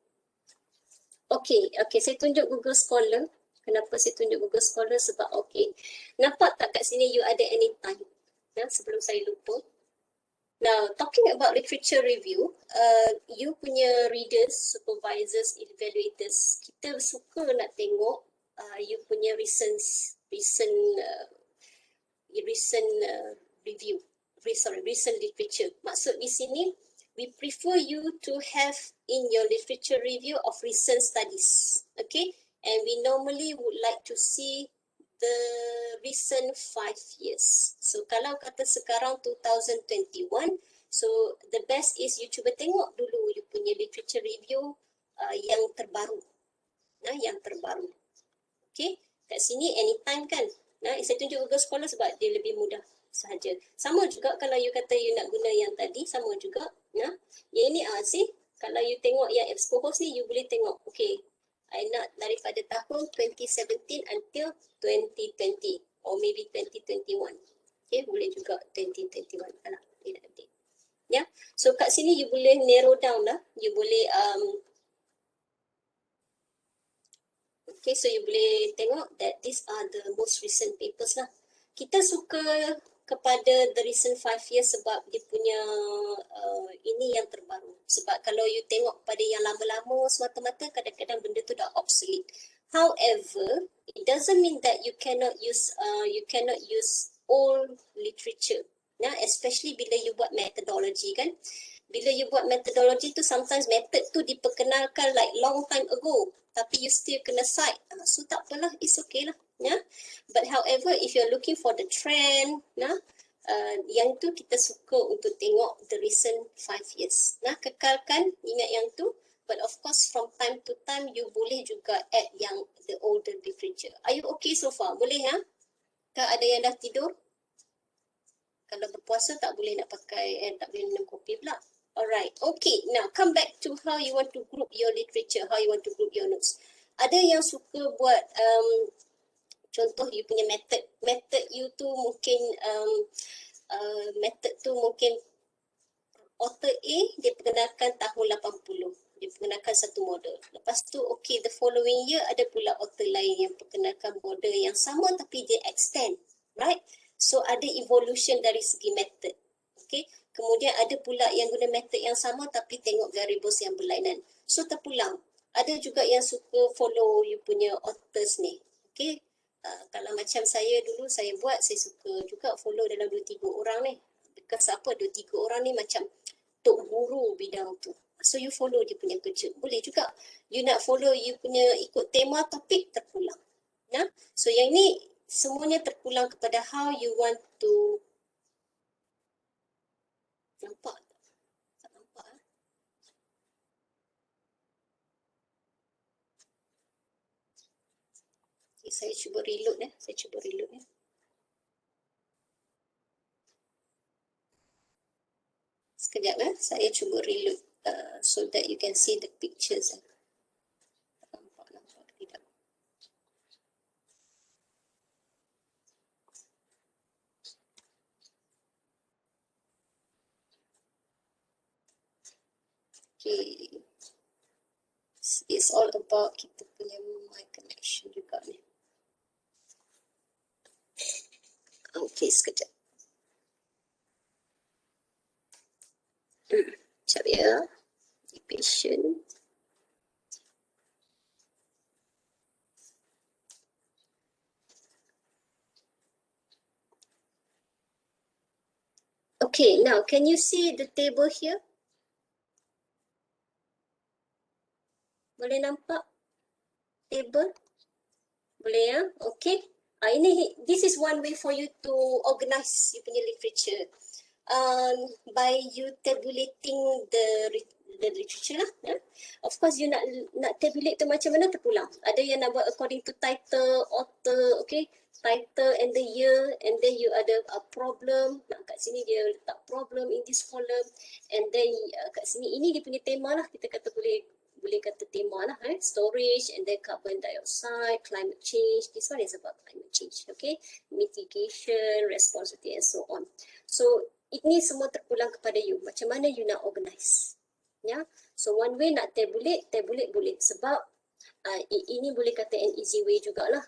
Okay, saya tunjuk Google Scholar. Kenapa saya tunjuk Google Scholar? Sebab nampak tak kat sini you ada anytime? Sebelum saya lupa. Now, talking about literature review, you punya readers, supervisors, evaluators, kita suka nak tengok you punya recent review. recent literature. Maksud di sini, we prefer you to have in your literature review of recent studies. Okay, and we normally would like to see the recent 5 years. So kalau kata sekarang 2021, so the best is you cuba tengok dulu you punya literature review yang terbaru. Yang terbaru. Okay, kat sini anytime kan. Saya tunjuk Google Scholar sebab dia lebih mudah sahaja. Sama juga kalau you kata you nak guna yang tadi, sama juga. Yang ini see, kalau you tengok yang Expo Host ni, you boleh tengok. Okay, I nak daripada tahun 2017 until 2020 or maybe 2021. Okay, boleh juga 2021 kalau dia nak update. So kat sini you boleh narrow down lah. You boleh okay, so you boleh tengok that these are the most recent papers lah. Kita suka kepada the recent 5 years sebab dia punya ini yang terbaru. Sebab kalau you tengok pada yang lama-lama semata-mata, kadang-kadang benda tu dah obsolete. However, it doesn't mean that you cannot use old literature. Especially bila you buat methodology kan. Bila you buat methodology tu, sometimes method tu diperkenalkan like long time ago. Tapi you still kena cite. So tak apalah, it's okay lah. But however, if you're looking for the trend, yang tu kita suka untuk tengok the recent 5 years. Kekalkan, ingat yang tu. But of course, from time to time, you boleh juga add yang the older literature. Are you okay so far? Boleh ya? Tak ada yang dah tidur? Kalau berpuasa tak boleh nak pakai, tak boleh minum kopi pula. Alright, okay. Now come back to how you want to group your literature, how you want to group your notes. Ada yang suka buat contoh you punya method. Method you tu mungkin author A dia perkenalkan tahun 80. Dia perkenalkan satu model. Lepas tu okay, the following year ada pula author lain yang perkenalkan model yang sama tapi dia extend, right? So ada evolution dari segi method. Okay. Kemudian ada pula yang guna method yang sama tapi tengok variables yang berlainan. So terpulang. Ada juga yang suka follow you punya authors ni. Okay. Kalau macam saya dulu, saya suka juga follow dalam 2-3 orang ni. Because apa 2-3 orang ni macam tok guru bidang tu. So you follow dia punya kerja. Boleh juga. You nak follow you punya ikut tema topik, terpulang. So yang ni semuanya terpulang kepada how you want to. Nampak tak? Tak nampak. Okay, saya cuba reload ya. Sekejap ya. Saya cuba reload so that you can see the pictures. Nampak tidak? Okay. It's all about kita punya mic connection juga ni. Okay, sekejap. Sekejap ya. Be patient. Okay, now can you see the table here? Boleh nampak table? Boleh ya? Okay. This is one way for you to organize you punya literature. By you tabulating the literature lah. Of course, you nak tabulate tu macam mana terpulang. Ada yang nak buat according to title, author, okay. Title and the year, and then you ada a problem. Kat sini dia letak problem in this column, and then kat sini ini dia punya tema lah. Kita kata boleh kata tema lah, storage, and then carbon dioxide, climate change. This one is about climate change, okay? Mitigation, responsibility, and so on. So ini semua terpulang kepada you. Macam mana you nak organize? So one way nak tabulate boleh. Sebab ini boleh kata an easy way jugalah.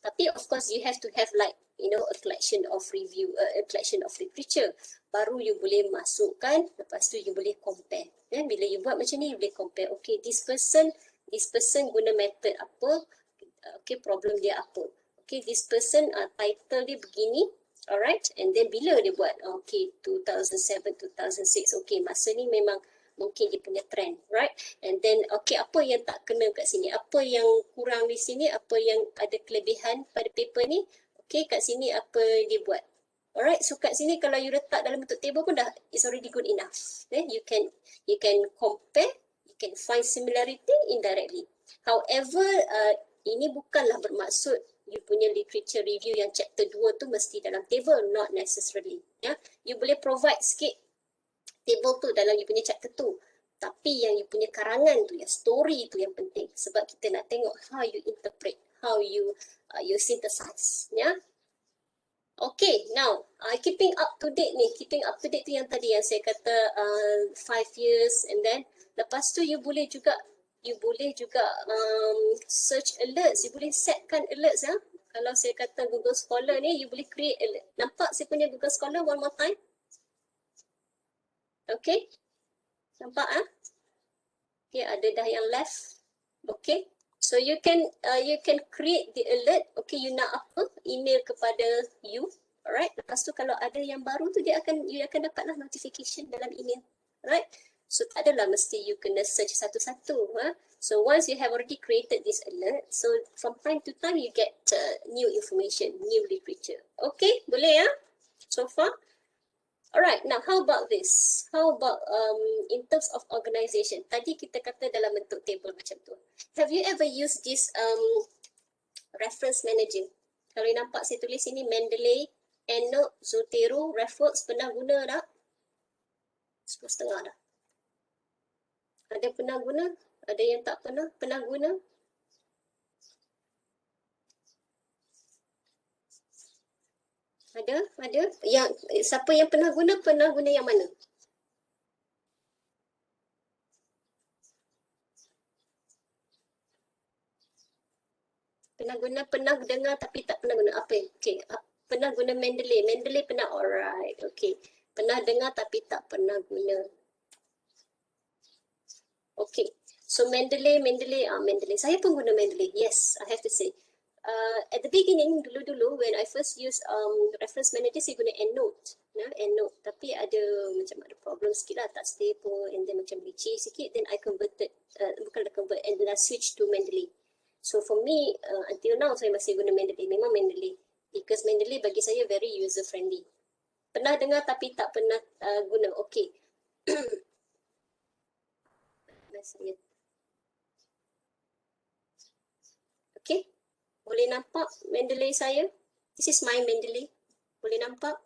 Tapi of course you have to have like a collection of review, a collection of literature. Baru you boleh masukkan, lepas tu you boleh compare. Bila you buat macam ni, you boleh compare. Okay, this person guna method apa? Okay, problem dia apa? Okay, this person title dia begini. Alright, and then bila dia buat, okay, 2007, 2006, okay, masa ni memang mungkin dia punya trend, right? And then, okay, apa yang tak kena kat sini? Apa yang kurang di sini? Apa yang ada kelebihan pada paper ni? Okay, kat sini apa dia buat? Alright, so kat sini kalau you letak dalam bentuk table pun dah, it's already good enough. Then you can compare, you can find similarity indirectly. However, ini bukanlah bermaksud you punya literature review yang chapter 2 tu mesti dalam table, not necessarily. Ya, you boleh provide sikit table tu dalam you punya chapter 2. Tapi yang you punya karangan tu, yang story tu yang penting. Sebab kita nak tengok how you interpret, how you synthesize. Ya. Okay, now keeping up to date ni, keeping up to date tu yang tadi yang saya kata 5 years, and then lepas tu you boleh juga search alerts, you boleh setkan alerts ya. Kalau saya kata Google Scholar ni, you boleh create alert. Nampak saya punya Google Scholar one more time? Okay, nampak ah? Okay, ada dah yang left. Okay, so you can create the alert. Okay, you nak apa? Email kepada you. Alright, lepas tu kalau ada yang baru tu you akan dapatlah notification dalam email. Alright. So tak adalah mesti you kena search satu-satu. So once you have already created this alert, so from time to time you get new information, new literature. Okay, boleh ya? So far? Alright, now how about this? How about in terms of organisation? Tadi kita kata dalam bentuk table macam tu. Have you ever used this reference manager? Kalau you nampak saya tulis sini Mendeley, EndNote, Zotero, Reference, pernah guna tak? 10.5 dah. Ada pernah guna? Ada yang tak pernah? Pernah guna? Ada? Yang siapa yang pernah guna yang mana? Pernah dengar tapi tak pernah guna. Apa? Okay. Pernah guna Mendeley. Mendeley pernah, alright. Okay. Pernah dengar tapi tak pernah guna. Okay. So Mendeley. Saya pun guna Mendeley. Yes, I have to say. At the beginning, dulu-dulu when I first use reference manager, saya guna EndNote. EndNote. Tapi ada problem sikit lah, tak stable, and then macam leceh sikit, then I converted, and then I switched to Mendeley. So for me, until now, saya masih guna Mendeley. Memang Mendeley. Because Mendeley bagi saya very user friendly. Pernah dengar tapi tak pernah guna. Okay. Okay. Boleh nampak Mendeley saya? This is my Mendeley. Boleh nampak?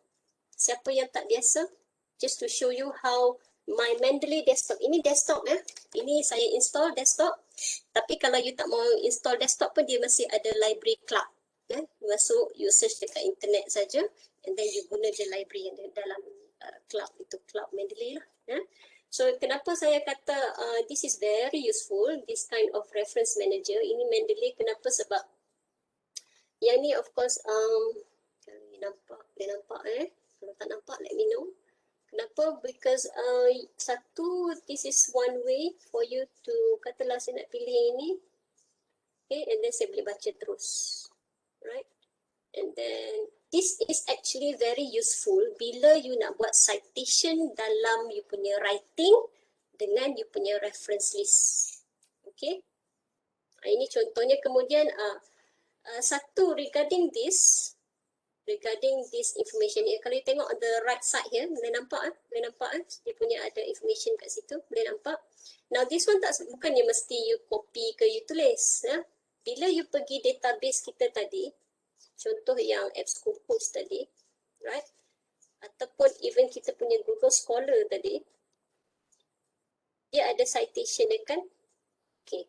Siapa yang tak biasa? Just to show you how my Mendeley desktop. Ini desktop ya. Ini saya install desktop. Tapi kalau you tak mau install desktop pun dia masih ada library cloud. Ya. Masuk, you search dekat internet saja. And then you guna je library yang dalam cloud. Itu cloud Mendeley lah. Ya. So kenapa saya kata this is very useful, this kind of reference manager. Ini Mendeley kenapa? Sebab yang ni of course, kalau ni nampak, boleh nampak kalau tak nampak let me know. Kenapa? Because satu, this is one way for you to, katalah saya nak pilih ini, okay, and then saya boleh baca terus, right? And then this is actually very useful bila you nak buat citation dalam you punya writing dengan you punya reference list. Okay. Ini contohnya. Kemudian satu regarding this information. Kalau you tengok on the right side here, boleh nampak dia punya ada information kat situ, boleh nampak. Now this one bukannya mesti you copy ke you tulis. Bila you pergi database kita tadi, contoh yang SQQS tadi, right? Ataupun even kita punya Google Scholar tadi, dia ada citation dia kan? Okay.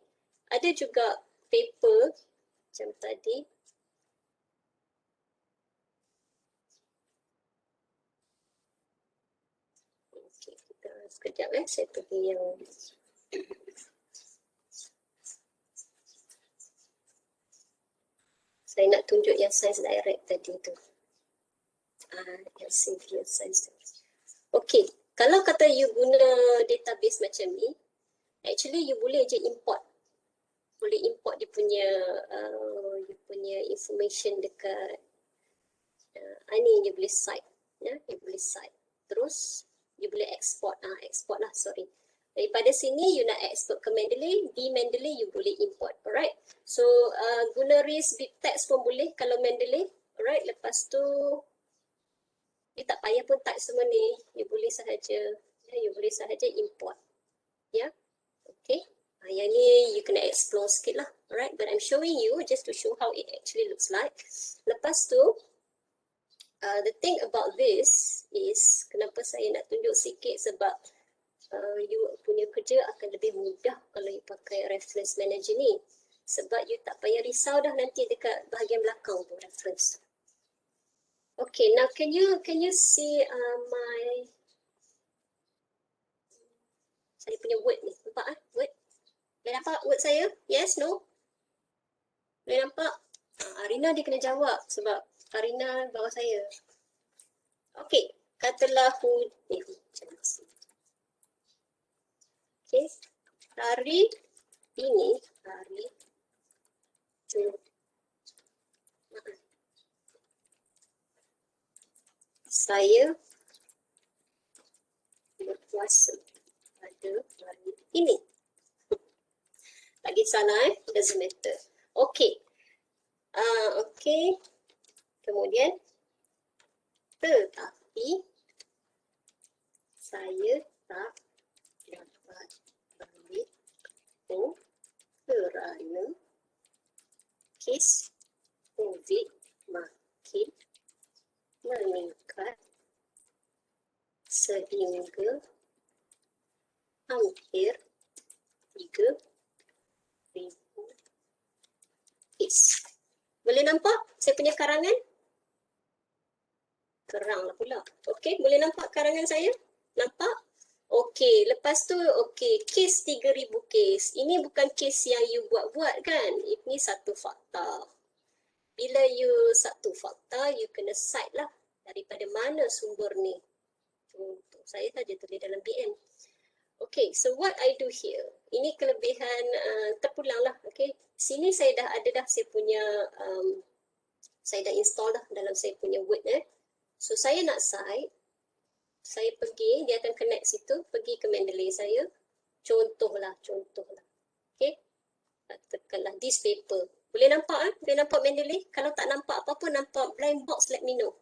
Ada juga paper macam tadi. Okay, kita sekejap saya pergi yang saya nak tunjuk yang science direct tadi tu. Yang severe science. Okay, kalau kata you guna database macam ni, actually you boleh je import. Boleh import dia punya information dekat Ini you boleh cite. Ya, you boleh cite. Terus, you boleh export. Export lah, sorry. Daripada sini, you nak export ke Mendeley. Di Mendeley, you boleh import. Alright. So, guna raise big text pun boleh kalau Mendeley. Alright. Lepas tu, you tak payah pun type semua ni. You boleh sahaja. You boleh sahaja import. Ya. Okay. Yang ni, you kena explore sikit lah. Alright. But I'm showing you just to show how it actually looks like. Lepas tu, the thing about this is, kenapa saya nak tunjuk sikit sebab you punya kerja akan lebih mudah kalau you pakai reference manager ni. Sebab you tak payah risau dah nanti dekat bahagian belakang tu reference. Okay, now can you see my saya punya word ni? Nampak word? Boleh nampak word saya? Yes, no? Boleh nampak? Arina dia kena jawab sebab Arina bawah saya. Okay, katalah hujan. Okay, hari ini, saya berpuasa pada hari ini. Tak kisahlah doesn't matter. Okay, okay. Kemudian, tetapi saya tak dapat balik tu kerana kes COVID makin meningkat sehingga hampir 3,000 kes. Boleh nampak saya punya karangan? Terang lah pula. Okey, boleh nampak karangan saya? Nampak? Okey, lepas tu, okey, kes 3,000 kes. Ini bukan kes yang you buat-buat kan? Ini satu fakta. Bila you satu fakta, you kena cite lah. Daripada mana sumber ni? Contoh, saya saja tulis dalam BN. Okay, so what I do here, ini kelebihan terpulang lah. Okay, sini saya dah ada dah saya punya, saya dah install dah dalam saya punya Word. So saya nak cite, saya pergi, dia akan connect situ, pergi ke Mendeley saya. Contohlah. Okay, tekanlah this paper. Boleh nampak Boleh nampak Mendeley? Kalau tak nampak apa-apa, nampak blind box, let me know.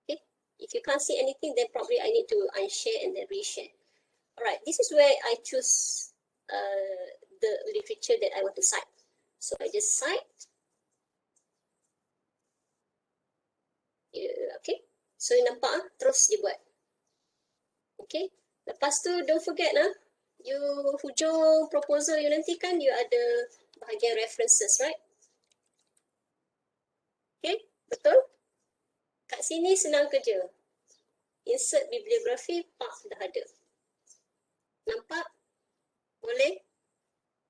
Okay, if you can't see anything, then probably I need to unshare and then reshare. Alright, this is where I choose the literature that I want to cite. So I just cite. Okay, so nampak terus dia buat. Okay, lepas tu don't forget you hujung proposal you nanti kan you ada bahagian references, right? Okay, betul? Kat sini senang kerja. Insert bibliografi, dah ada. Nampak? Boleh?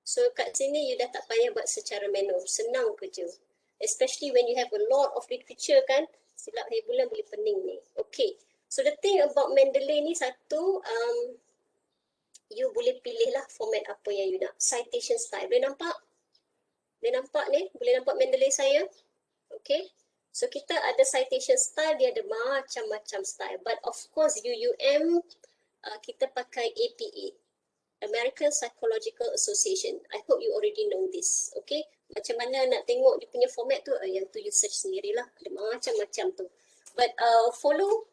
So kat sini you dah tak payah buat secara manual. Senang kerja. Especially when you have a lot of literature kan. Silap hari bulan boleh pening ni. Okay. So the thing about Mendeley ni satu, you boleh pilih lah format apa yang you nak. Citation style. Boleh nampak? Boleh nampak ni? Boleh nampak Mendeley saya? Okay. So kita ada citation style. Dia ada macam-macam style. But of course UUM, kita pakai APA, American Psychological Association. I hope you already know this. Okay, macam mana nak tengok dia punya format tu, yang tu you search sendirilah. Ada macam-macam tu. But follow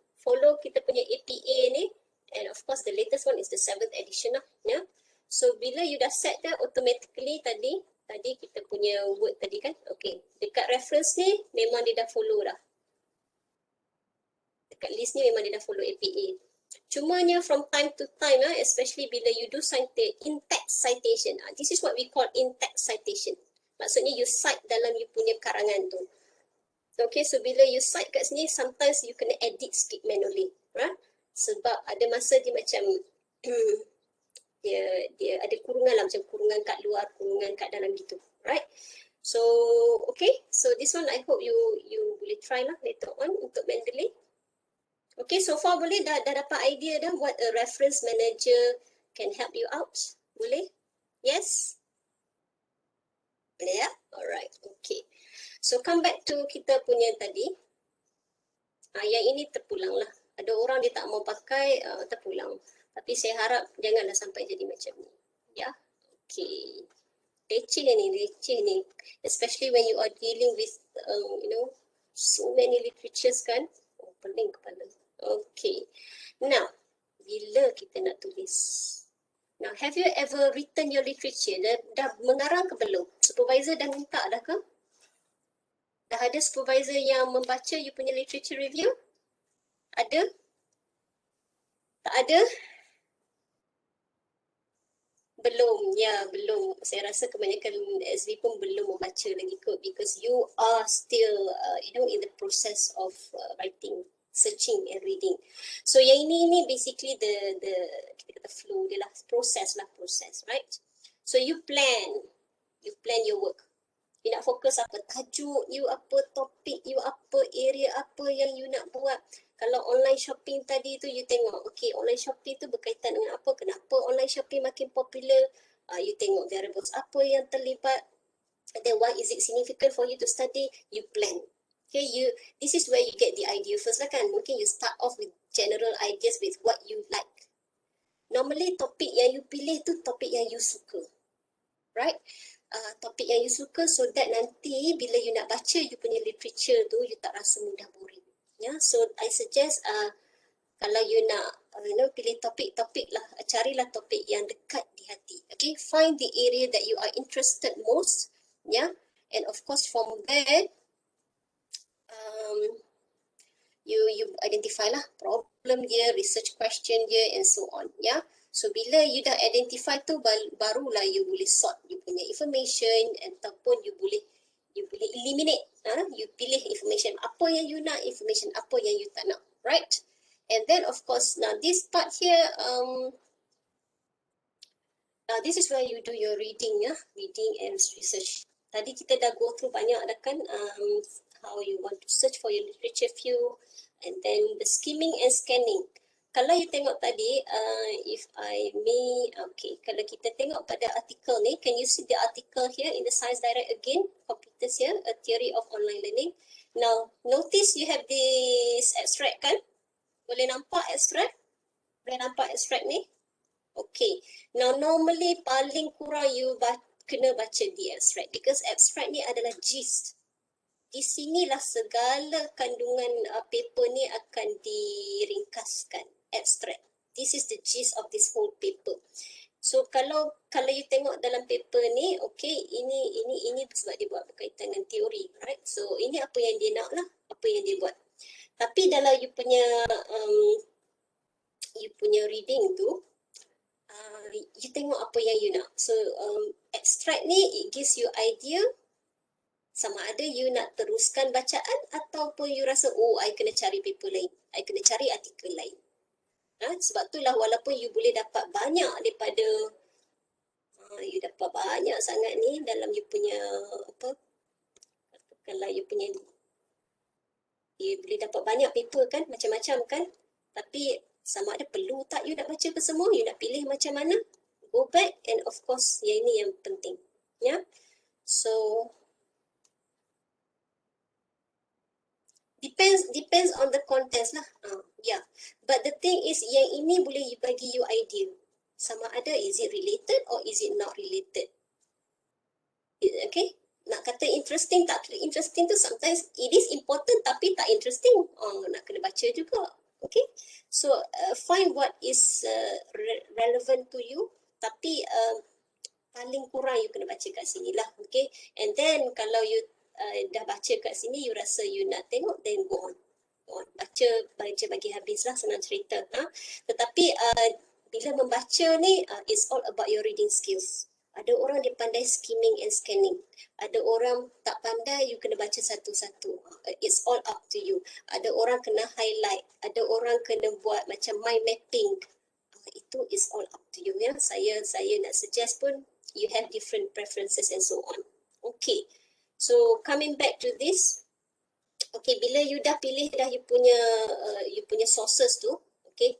kita punya APA ni, and of course the latest one is the 7th edition lah. Yeah? So bila you dah set dah automatically tadi kita punya word tadi kan. Okay, dekat reference ni memang dia dah follow dah. Dekat list ni memang dia dah follow APA. Cumanya from time to time, especially bila you do in-text citation, this is what we call in-text citation. Maksudnya you cite dalam you punya karangan tu. Okay, so bila you cite kat sini, sometimes you kena edit sikit manually, right? Sebab ada masa dia macam dia ada kurungan lah, macam kurungan kat luar, kurungan kat dalam gitu, right? So okay, so this one I hope you boleh try lah later on untuk Mendeley. Okay, so far boleh dah dapat idea dah what a reference manager can help you out? Boleh? Yes? Boleh ya? Alright, okay. So come back to kita punya tadi. Yang ini terpulang lah. Ada orang dia tak mau pakai, terpulang. Tapi saya harap janganlah sampai jadi macam ni. Ya, okay. Leceh ni. Especially when you are dealing with, so many literatures kan. Oh, pening kepala. Okay. Now, bila kita nak tulis? Now, have you ever written your literature? Dah mengarang ke belum? Supervisor dah minta dah ke? Dah ada supervisor yang membaca you punya literature review? Ada? Tak ada? Belum, ya belum. Saya rasa kebanyakan SV pun belum membaca lagi kot because you are still, in the process of writing, searching and reading. So yang ini basically the kita kata flow dia lah, proses, right? So you plan your work. You nak fokus apa, tajuk you apa, topik you apa, area apa yang you nak buat. Kalau online shopping tadi tu you tengok, okay, online shopping tu berkaitan dengan apa, kenapa online shopping makin popular, you tengok variables apa yang terlibat, and then why is it significant for you to study, you plan. Okay, this is where you get the idea first lah kan. Mungkin you start off with general ideas with what you like. Normally topik yang you pilih tu topik yang you suka, right? Topik yang you suka so that nanti bila you nak baca you punya literature tu you tak rasa mudah boring. Ya, so I suggest kalau you nak pilih topik lah, carilah topik yang dekat di hati. Okay, find the area that you are interested most. Ya, and of course from there you identify lah problem dia, research question dia and so on. Ya. So bila you dah identify tu barulah you boleh sort you punya information ataupun you boleh eliminate. You pilih information apa yang you nak, information apa yang you tak nak, right? And then of course now this part here, this is where you do your reading and research. Tadi kita dah go through banyak dah kan, how you want to search for your literature view and then the skimming and scanning. Kalau you tengok tadi, if I may, okay, kalau kita tengok pada artikel ni, can you see the article here in the Science Direct again, computers here, a theory of online learning. Now, notice you have this abstract kan? Boleh nampak abstract? Boleh nampak abstract ni? Okay, now normally paling kurang you kena baca the abstract because abstract ni adalah gist. Di sinilah segala kandungan paper ni akan diringkaskan. Abstract. This is the gist of this whole paper. So kalau you tengok dalam paper ni, okay, ini sebab dia buat berkaitan dengan teori, right? So ini apa yang dia nak lah, apa yang dia buat. Tapi dalam you punya reading tu, you tengok apa yang you nak. So abstract ni it gives you idea. Sama ada you nak teruskan bacaan ataupun you rasa, oh, I kena cari paper lain. I kena cari artikel lain. Sebab itulah walaupun you boleh dapat banyak daripada, you dapat banyak sangat ni dalam you punya, kalau you punya, you boleh dapat banyak paper kan, macam-macam kan. Tapi sama ada perlu tak you nak baca ke semua, you nak pilih macam mana, go back and of course yang ini yang penting. Ya, so depends on the contents lah. But the thing is yang ini boleh bagi you idea. Sama ada is it related or is it not related. Okay? Nak kata interesting tak interesting tu sometimes it is important tapi tak interesting. Nak kena baca juga. Okay? So find what is relevant to you tapi paling kurang you kena baca kat sini lah. Okay? And then kalau you dah baca kat sini, you rasa you nak tengok, then go on. Baca bagi habis lah, senang cerita. Tetapi bila membaca ni, it's all about your reading skills. Ada orang dia pandai skimming and scanning. Ada orang tak pandai, you kena baca satu-satu. It's all up to you. Ada orang kena highlight. Ada orang kena buat macam mind mapping. Itu is all up to you. Ya. Saya nak suggest pun, you have different preferences and so on. Okay. So coming back to this, okay, bila you dah pilih dah you punya sources tu, okay,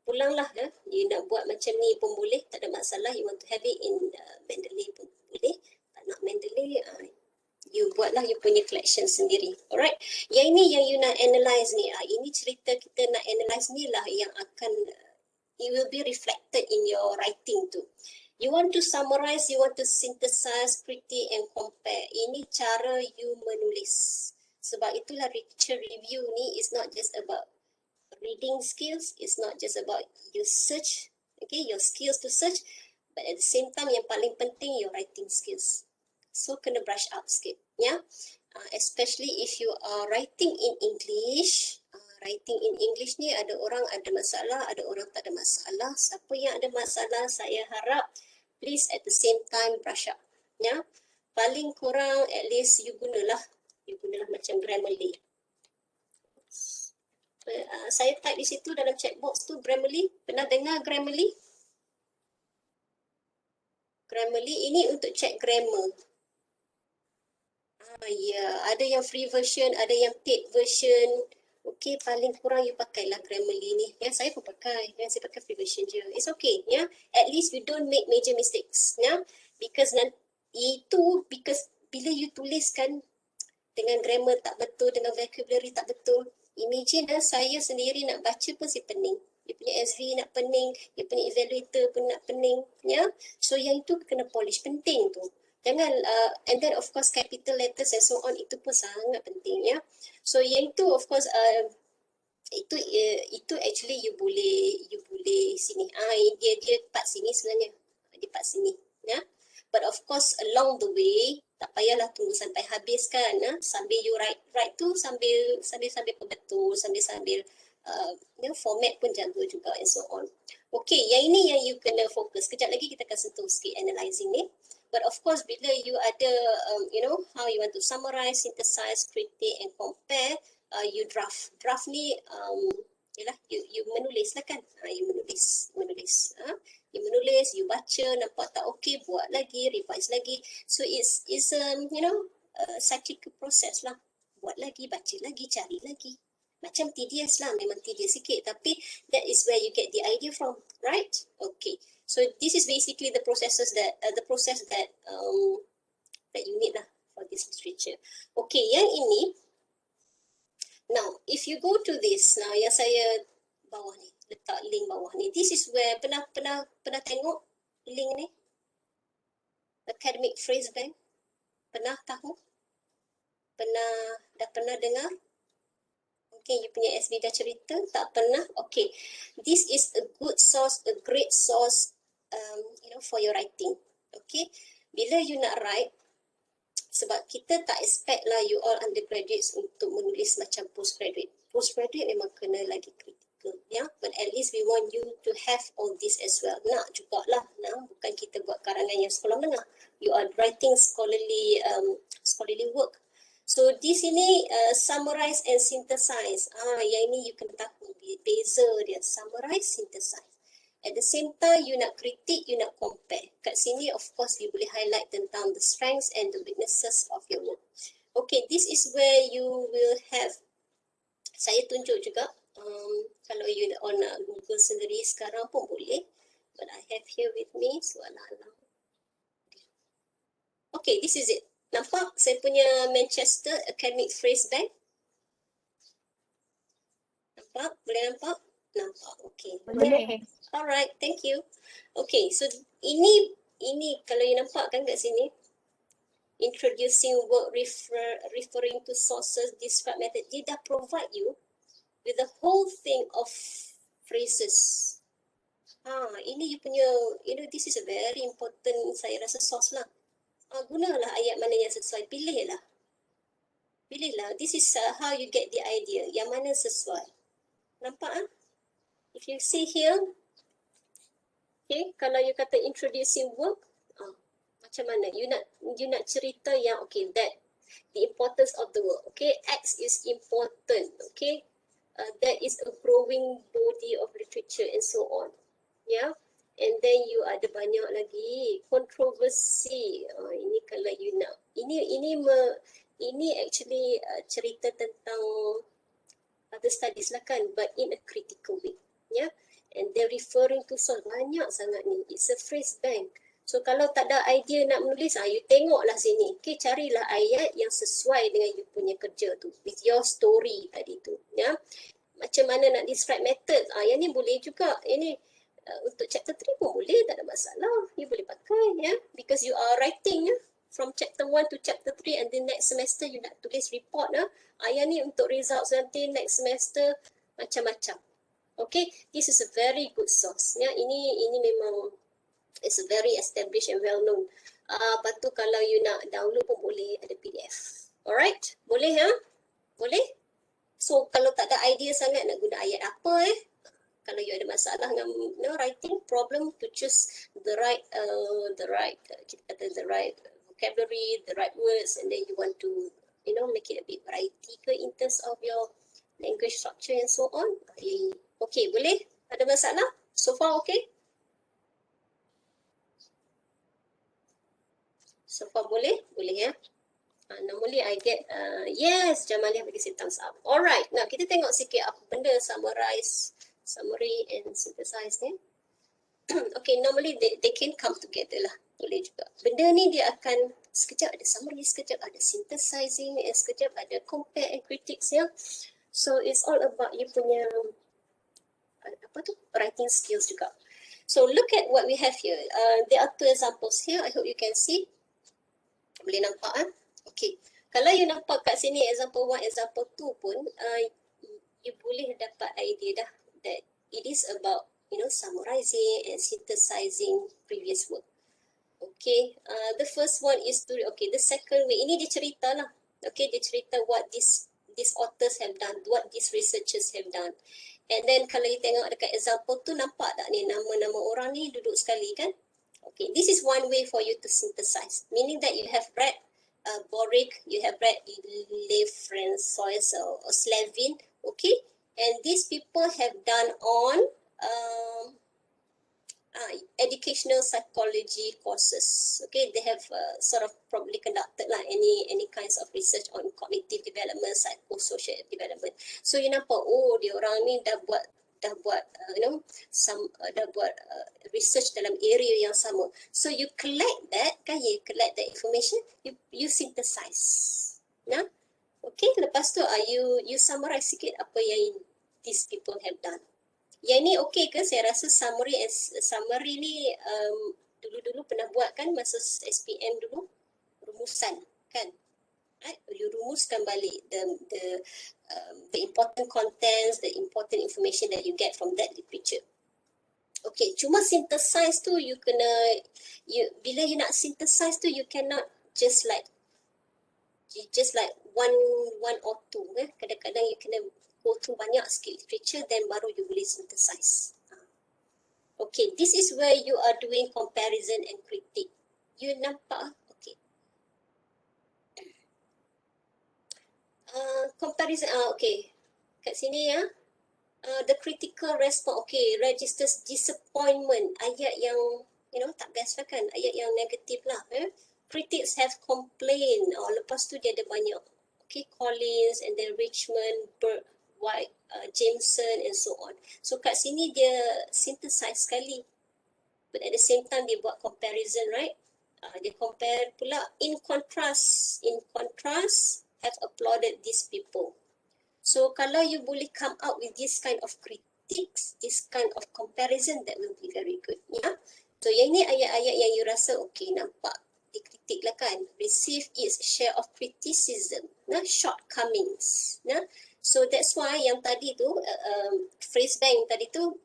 pulanglah you nak buat macam ni pun boleh, tak ada masalah. You want to have it in Mendeley pun boleh, tak nak Mendeley, you buatlah you punya collection sendiri. Alright. Yang ini yang you nak analyze ni, ini cerita kita nak analyze ni lah yang akan it will be reflected in your writing tu. You want to summarize, you want to synthesize, critique and compare. Ini cara you menulis. Sebab itulah literature review ni is not just about reading skills, it's not just about you search, okay, your skills to search, but at the same time yang paling penting your writing skills. So kena brush up sikit, ya. Especially if you are writing in English. Writing in English ni ada orang ada masalah, ada orang tak ada masalah. Siapa yang ada masalah, saya harap please at the same time brush up, ya. Paling kurang at least you gunalah macam Grammarly. Saya type di situ dalam chat box tu Grammarly. Pernah dengar Grammarly? Grammarly ini untuk check grammar. Ya, ada yang free version, ada yang paid version. Okey, paling kurang you pakailah Grammarly ni. Ya, saya pun pakai. Ya, saya pakai free version je. It's okay, ya. At least we don't make major mistakes, ya. Because bila you tuliskan dengan grammar tak betul, dengan vocabulary tak betul, imagine saya sendiri nak baca pun saya pening. Dia punya SV nak pening, dia punya evaluator pun nak pening, ya. So yang itu kena polish, penting tu. Jangan and then of course capital letters and so on, itu pun sangat penting, ya. So yang itu of course itu actually you boleh sini. Dia part sini sebenarnya. Dia part sini, ya. But of course along the way tak payahlah tunggu sampai habis kan, sambil you write tu sambil betul, sambil format pun jaga juga and so on. Okay, yang ini yang you kena fokus. Kejap lagi kita akan sentuh sikit analyzing ni. But of course, bila you ada, how you want to summarize, synthesize, critique and compare, you draft. Draft ni, you menulis lah kan. You menulis. You menulis, you baca, nampak tak okay, buat lagi, revise lagi. So it's cyclical process lah. Buat lagi, baca lagi, cari lagi. Macam tedious lah, memang tedious sikit. Tapi that is where you get the idea from, right? Okay. So this is basically the process that you need lah for this literature. Okay, yang ini. Now, if you go to this, now yang saya bawah ni, letak link bawah ni. This is where pernah tengok link ni? Academic Phrase Bank. Pernah tahu? Dah pernah dengar? Okay, you punya SB dah cerita? Tak pernah? Okay. This is a good source, a great source for your writing. Okay. Bila you nak write, sebab kita tak expect lah you all undergraduates untuk menulis macam postgraduate. Postgraduate memang kena lagi critical, ya. But at least we want you to have all this as well. Nak jugalah, bukan kita buat karangan yang sekolah menengah. You are writing scholarly work. So di sini summarize and synthesize. Yang ini you kena tahu beza dia, summarize, synthesize. At the same time, you nak critique, you nak compare. Kat sini, of course, you boleh highlight tentang the strengths and the weaknesses of your work. Okay, this is where you will have, saya tunjuk juga, kalau you on Google sendiri sekarang pun boleh. But I have here with me, so alang-alang. Okay, this is it. Nampak saya punya Manchester Academic Phrase Bank? Nampak? Boleh nampak? Nampak, okay. Boleh. Alright, thank you. Okay, so ini kalau you nampak kan kat sini, introducing work, referring to sources, describe method, dia dah provide you with the whole thing of phrases. Ini you punya, this is a very important, saya rasa source lah. Gunalah ayat mana yang sesuai, pilihlah. This is how you get the idea, yang mana sesuai. Nampak? If you see here, okay, kalau you kata introducing work, macam mana? You nak cerita yang okay, that the importance of the work. Okay, X is important. Okay, that is a growing body of literature and so on. Yeah, and then you ada banyak lagi controversy. Ini kalau you nak, ini actually cerita tentang other studies lah kan, but in a critical way. Yeah. And they're referring to source, banyak sangat ni. It's a phrase bank. So kalau tak ada idea nak menulis, you tengoklah sini. Okay, carilah ayat yang sesuai dengan you punya kerja tu, with your story tadi tu. Ya, macam mana nak describe method? Yang ni boleh juga. Ini untuk chapter 3 pun boleh, tak ada masalah. You boleh pakai, ya, because you are writing, ya, from chapter 1 to chapter 3 and then next semester you nak tulis report. Yang ni untuk results nanti next semester macam-macam. Okay, this is a very good source. Ya, ini memang it's a very established and well known. Lepas tu kalau you nak download pun boleh, ada PDF. Alright, boleh ya? Boleh? So kalau tak ada idea sangat nak guna ayat apa kalau you ada masalah dengan writing problem, to choose the right kita kata the right vocabulary, the right words, and then you want to make it a bit variety ke in terms of your language structure and so on. Okay, boleh? Ada masalah? So far okay? So far boleh? Boleh ya? Normally I get, yes, Jamalia bagi saya thumbs up. Alright, now kita tengok sikit apa benda summary and synthesize ni. Okay, normally they can come together lah. Boleh juga. Benda ni dia akan sekejap ada summary, sekejap ada synthesizing, and sekejap ada compare and critics ya. So it's all about you punya writing skills juga. So look at what we have here. There are 2 examples here. I hope you can see. Boleh nampak Okay. Kalau you nampak kat sini example 1, example 2 pun, you boleh dapat idea dah that it is about summarizing and synthesizing previous work. Okay. The first one is to the second way. Ini dia cerita lah. Okay, dia cerita what these authors have done, what these researchers have done. And then kalau you tengok dekat example tu, nampak tak ni nama-nama orang ni duduk sekali kan? Okay, this is one way for you to synthesize, meaning that you have read Boric, you have read Lev François or Slavin, okay? And these people have done on educational psychology courses, okay? They have sort of probably conducted lah any kinds of research on cognitive development, psychosocial development. So you nampak, dia orang ni dah buat research dalam area yang sama. So you collect that, you collect that information, you synthesize. Nah, okay. Lepas tu you summarize sikit apa yang these people have done. Yang ni okay ke? Saya rasa summary ni dulu-dulu pernah buat kan masa SPM dulu, rumusan kan. Right? You rumuskan balik the important contents, the important information that you get from that literature. Okay, cuma synthesize tu bila you nak synthesize tu, you cannot just like one or two. Kadang-kadang you kena go through banyak sikit literature, then baru you boleh synthesize. Okay, this is where you are doing comparison and critique. You nampak? Comparison, okay. Kat sini ya, the critical response, okay, registers disappointment, ayat yang, tak best lah kan, ayat yang negatif lah. Critics have complained, lepas tu dia ada banyak, okay, Collins and then Richmond, Burke, White, Jameson and so on. So kat sini dia synthesize sekali, but at the same time dia buat comparison, right? Dia compare pula, in contrast, have applauded these people. So kalau you boleh come out with this kind of critiques, this kind of comparison, that will be very good. Ya. So yang ni ayat-ayat yang you rasa okay, nampak dikritik lah kan. Receive its share of criticism, shortcomings. So that's why yang tadi tu, phrase bank tadi tu,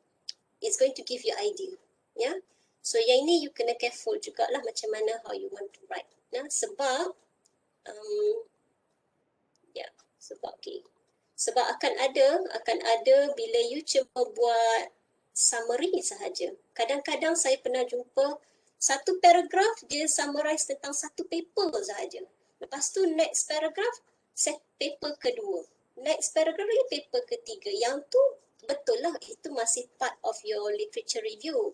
is going to give you idea. Ya. So yang ni you kena careful jugalah macam mana how you want to write. Sebab sebab akan ada bila you cuma buat summary sahaja. Kadang-kadang saya pernah jumpa satu paragraph dia summarize tentang satu paper sahaja. Lepas tu next paragraph paper kedua. Next paragraph lagi paper ketiga. Yang tu betul lah, itu masih part of your literature review.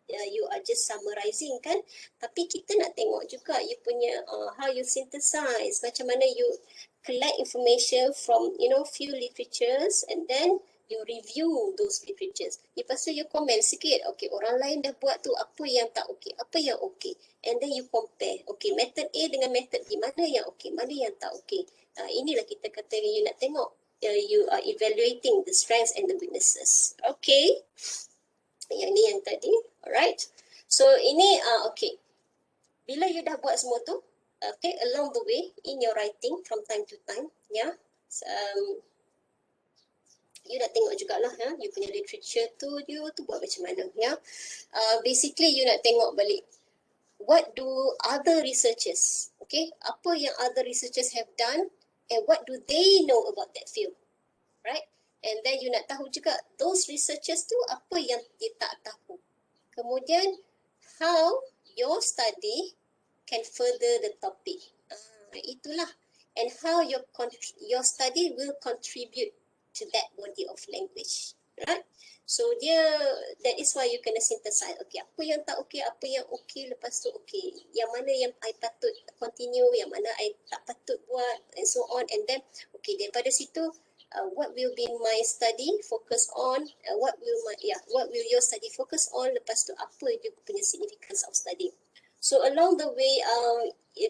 You are just summarizing kan, tapi kita nak tengok juga you punya how you synthesize, macam mana you collect information from few literatures and then You review those literatures. Lepas tu you comment sikit. Okay, orang lain dah buat tu, apa yang tak okay, apa yang okay. And then you compare. Okay, method A dengan method B, mana yang okay, mana yang tak okay. Inilah kita kata you nak tengok. You are evaluating the strengths and the weaknesses. Okay. Yang ni yang tadi. Alright. So ini, okay. Bila you dah buat semua tu, okay, along the way, in your writing from time to time, ya. You nak tengok jugalah, ya, you punya literature tu, you tu buat macam mana, ya. Basically, you nak tengok balik, what do other researchers, okay, apa yang other researchers have done, and what do they know about that field, right? And then you nak tahu juga, those researchers tu, apa yang dia tak tahu. Kemudian, how your study can further the topic. Itulah. And how your study will contribute to that body of language. Right? So that is why you kena synthesize. Okay, apa yang tak okay, apa yang okay, lepas tu okay. Yang mana yang I patut continue, yang mana I tak patut buat, and so on. And then, okay, daripada situ, what will be my study focus on? What will your study focus on? Lepas tu apa you punya significance of study? So along the way,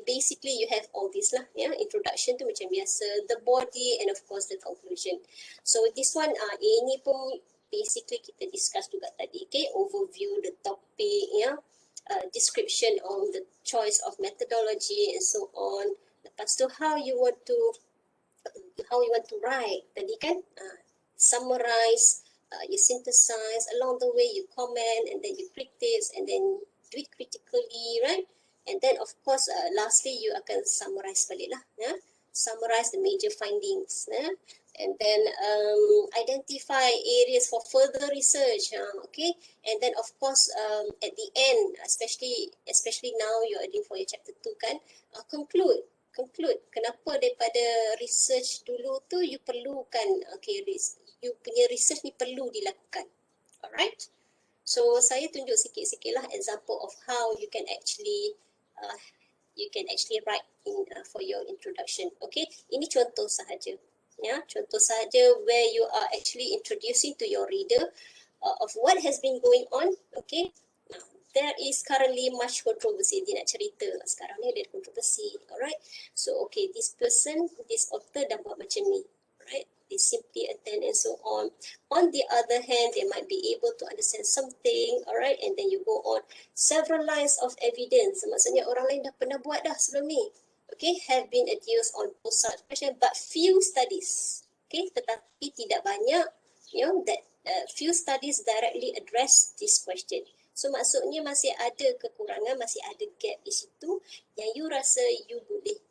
basically you have all this lah, yeah. Introduction tu macam biasa, the body, and of course the conclusion. So this one, ini pun basically kita discuss juga tadi, okay. Overview the topic, yeah. Description on the choice of methodology and so on. Lepas tu how you want to write tadi kan, summarize, you synthesize, along the way you comment, and then you critique, and then do it critically, right? And then of course, lastly you akan summarize balik lah, yeah? Summarize the major findings, yeah? And then identify areas for further research, okay? And then of course, at the end, especially now you're doing for your chapter 2 kan, conclude. Kenapa daripada research dulu tu you perlukan, okay, you punya research ni perlu dilakukan. Alright? So saya tunjuk sikit-sikit lah example of how you can actually write in for your introduction. Okay, ini contoh sahaja. Ya, contoh sahaja where you are actually introducing to your reader of what has been going on. Okay, now there is currently much controversy. Dia nak cerita sekarang ni ada kontroversi. Alright, so okay, this author dah buat macam ni. Right, they simply attend and so on. On the other hand, they might be able to understand something, alright, and then you go on. Several lines of evidence, maksudnya orang lain dah pernah buat dah sebelum ni, okay, have been adduced on both such question, but few studies, okay, tetapi tidak banyak, you know, that few studies directly address this question. So maksudnya masih ada kekurangan, masih ada gap di situ yang you rasa you boleh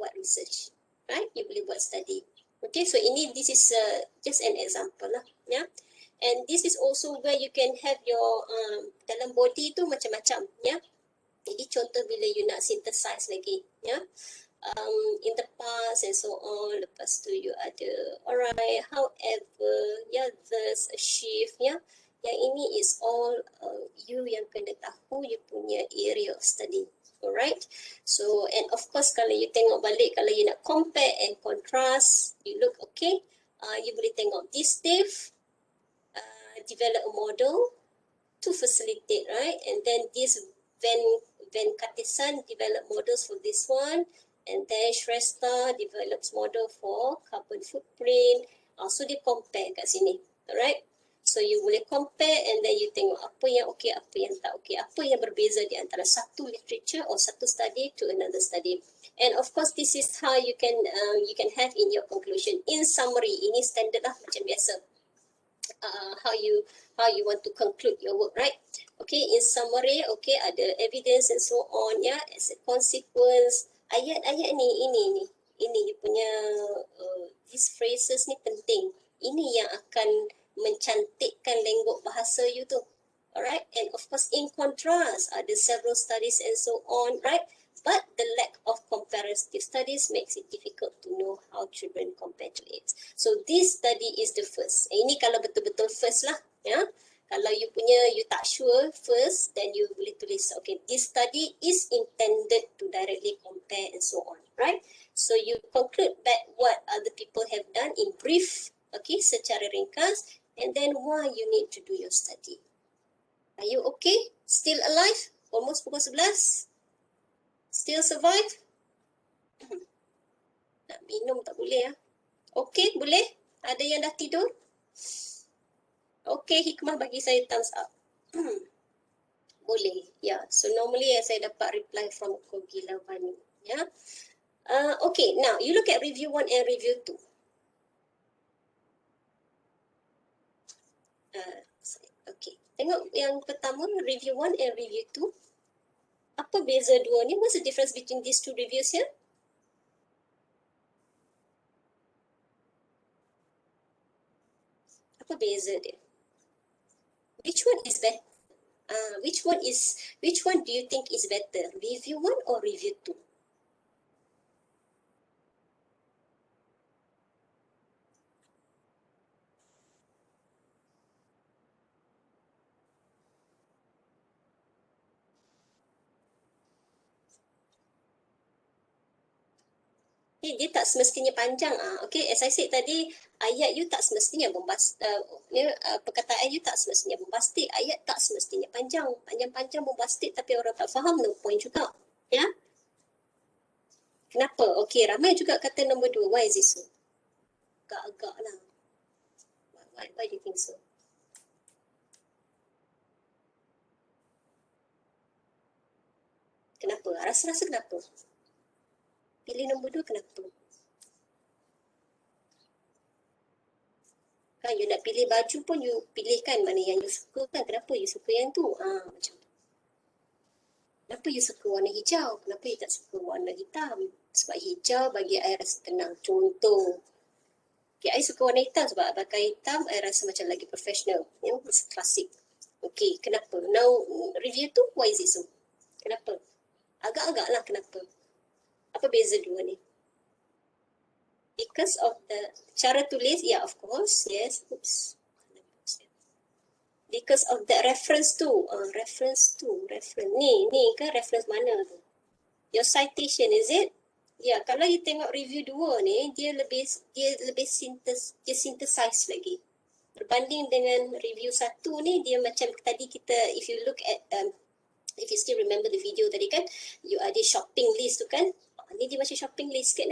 buat research, right, you boleh buat study. Okay, so this is just an example lah, yeah. And this is also where you can have your dalam body tu macam-macam, yeah. Jadi contoh bila you nak synthesize lagi, yeah. In the past and so on, lepas tu you ada, alright, however, yeah, there's a shift, yeah. Yang ini is all you yang kena tahu you punya area of study. Alright, so and of course kalau you tengok balik, kalau you nak compare and contrast, you look okay, you boleh tengok this Dave develop a model to facilitate, right, and then this Van Kattesan develop models for this one, and then Shrestha develops model for carbon footprint, so dia compare kat sini, alright. So you boleh compare and then you tengok apa yang okay, apa yang tak okay, apa yang berbeza di antara satu literature or satu study to another study. And of course this is how you can have in your conclusion. In summary, ini standard lah macam biasa. How you want to conclude your work, right? Okay, in summary, okay, ada evidence and so on, ya. As a consequence, ayat-ayat ini dia punya these phrases ni penting. Ini yang akan mencantikkan lenggok bahasa you tu. Alright, and of course in contrast ada several studies and so on, right? But the lack of comparative studies makes it difficult to know how children compare to it. So this study is the first. Ini kalau betul-betul first lah, ya. Kalau you tak sure first, then you boleh tulis, okay, this study is intended to directly compare and so on, right? So you conclude back what other people have done in brief, Okay, secara ringkas, and then why you need to do your study. Are you okay? Still alive? Almost pukul 11? Still survive? Nak minum tak boleh ya? Okay, boleh? Ada yang dah tidur? Okay, Hikmah bagi saya thumbs up. Boleh, ya. Yeah. So normally saya dapat reply from Kogila Vani. Ya. Okay, now you look at review 1 and review 2. Okay, tengok yang pertama, review 1 and review 2. Apa beza dua ni? What's the difference between these two reviews here? Apa beza dia? Which one is better? Which one do you think is better? Review 1 or review 2? Dia tak semestinya panjang. Okay, as I said tadi, ayat you tak semestinya bombastik. Perkataan you tak semestinya bombastik. Ayat tak semestinya panjang. Panjang-panjang bombastik tapi orang tak faham, no point juga. Ya? Kenapa? Okay, ramai juga kata nombor 2. Why is it so? Agak-agak lah. Why do you think so? Kenapa? Rasa-rasa kenapa? Pilih nombor 2 kenapa? Kan you nak pilih baju pun you pilihkan mana yang you suka kan. Kenapa you suka yang tu? Macam tu. Kenapa you suka warna hijau? Kenapa you tak suka warna hitam? Sebab hijau bagi I rasa tenang. Contoh. Okay, I suka warna hitam sebab pakai hitam I rasa macam lagi professional. You know, it's classic. Okay, kenapa? Now, review tu, why is it so? Kenapa? Agak-agak lah kenapa. Apa beza dua ni? Because of the cara tulis, yeah, of course, yes. Oops. Because of the reference to, reference. Ni kan reference mana tu? Your citation, is it? Ya, kalau you tengok review 2 ni, dia lebih synthesize lagi. Berbanding dengan review 1 ni, dia macam tadi kita, if you look at, if you still remember the video tadi kan, you ada shopping list tu kan. Ni dia macam shopping list kan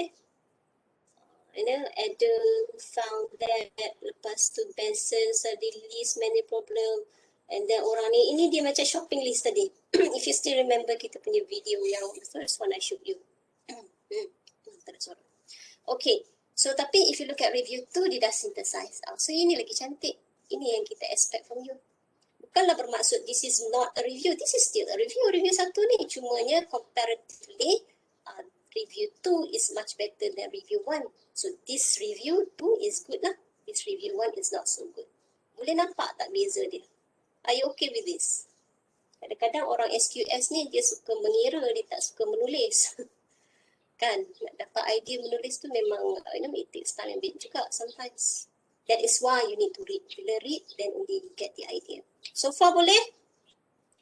you know, Adam found that, lepas tu Benson study list many problem, and then orang ni, ini dia macam shopping list tadi. If you still remember kita punya video yang the first one I showed you. Tak ada suara. Okay, so tapi if you look at review 2, dia dah synthesize. So ini lagi cantik. Ini yang kita expect from you. Bukanlah bermaksud this is not a review, this is still a review. Review 1 ni cumanya comparatively, review 2 is much better than review 1. So this review 2 is good lah. This review 1 is not so good. Boleh nampak tak beza dia? Are you okay with this? Kadang-kadang orang SQS ni dia suka mengira, dia tak suka menulis. Kan, nak dapat idea menulis tu memang, you know, it takes time and bit juga sometimes. That is why you need to read. Bila read, then only you get the idea. So far boleh?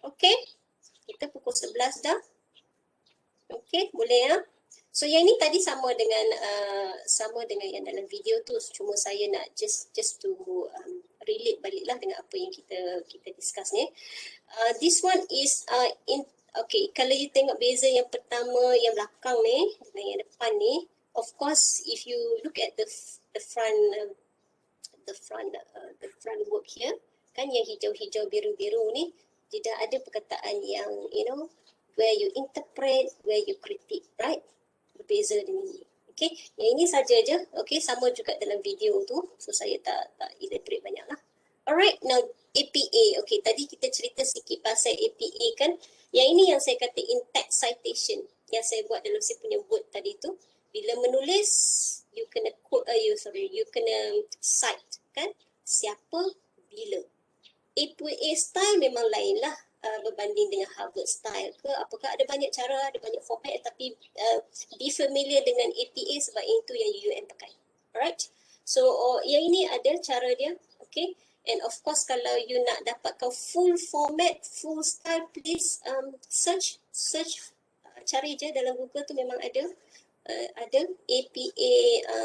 Okay? Kita pukul 11 dah. Okay, boleh ya? So yang ni tadi sama dengan yang dalam video tu. Cuma saya nak just to relate baliklah dengan apa yang kita discuss ni. This one is okay, kalau you tengok beza yang pertama, yang belakang ni dengan yang depan ni, of course if you look at the front work here, kan yang hijau-hijau biru-biru ni, dia dah ada perkataan yang you know, where you interpret, where you critique, right? Berbeza dengan ni. Okay, yang ini saja je. Okay, sama juga dalam video tu. So saya tak elaborate banyak lah. Alright, now APA. Okay, tadi kita cerita sikit pasal APA kan. Yang ini yang saya kata in-text citation. Yang saya buat dalam saya punya word tadi tu. Bila menulis, you kena quote, you kena cite kan. Siapa, bila. APA style memang lain lah. Berbanding dengan Harvard style ke, apakah ada banyak cara, ada banyak format, tapi be familiar dengan APA sebab itu yang UUM pakai. Alright, so yang ini ada cara dia. Okay, and of course kalau you nak dapatkan full format, full style, please search, cari je dalam Google tu memang ada. ada APA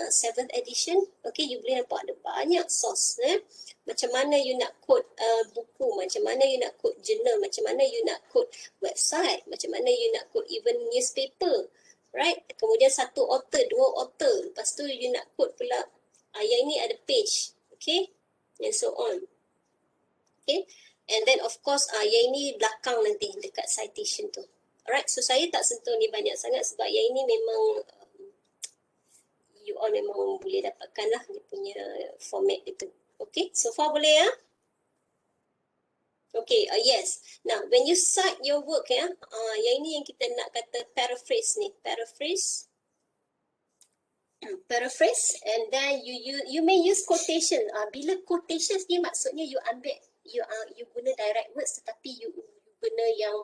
7th edition. Okay, you boleh nampak ada banyak source. Macam mana you nak code buku, macam mana you nak code journal, macam mana you nak code website, macam mana you nak code even newspaper. Right? Kemudian satu author, dua author. Lepas tu you nak code pula yang ni ada page. Okay? And so on. Okay? And then of course yang ini belakang nanti dekat citation tu. Alright, so saya tak sentuh ni banyak sangat sebab yang ini memang you all memang boleh dapatkan lah dia punya format itu. Okay, so far boleh ya? Okay, yes. Now, when you cite your work ya, yang ini yang kita nak kata paraphrase ni. Paraphrase, and then you may use quotation. Bila quotations ni maksudnya you ambil, you guna direct words tetapi you guna yang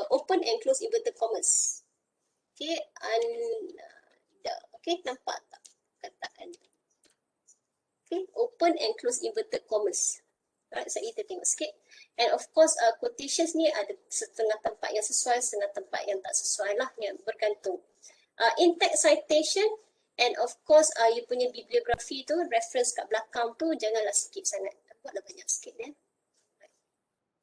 open and close inverted commas. Okay, okay, nampak tak kataan? Okay, open and close inverted commas. Right, so kita tengok sikit. And of course, quotations ni ada setengah tempat yang sesuai, setengah tempat yang tak sesuai lah, yang bergantung. In-text citation, and of course, you punya bibliografi tu, reference kat belakang tu, janganlah skip sangat. Buatlah banyak sikit ya.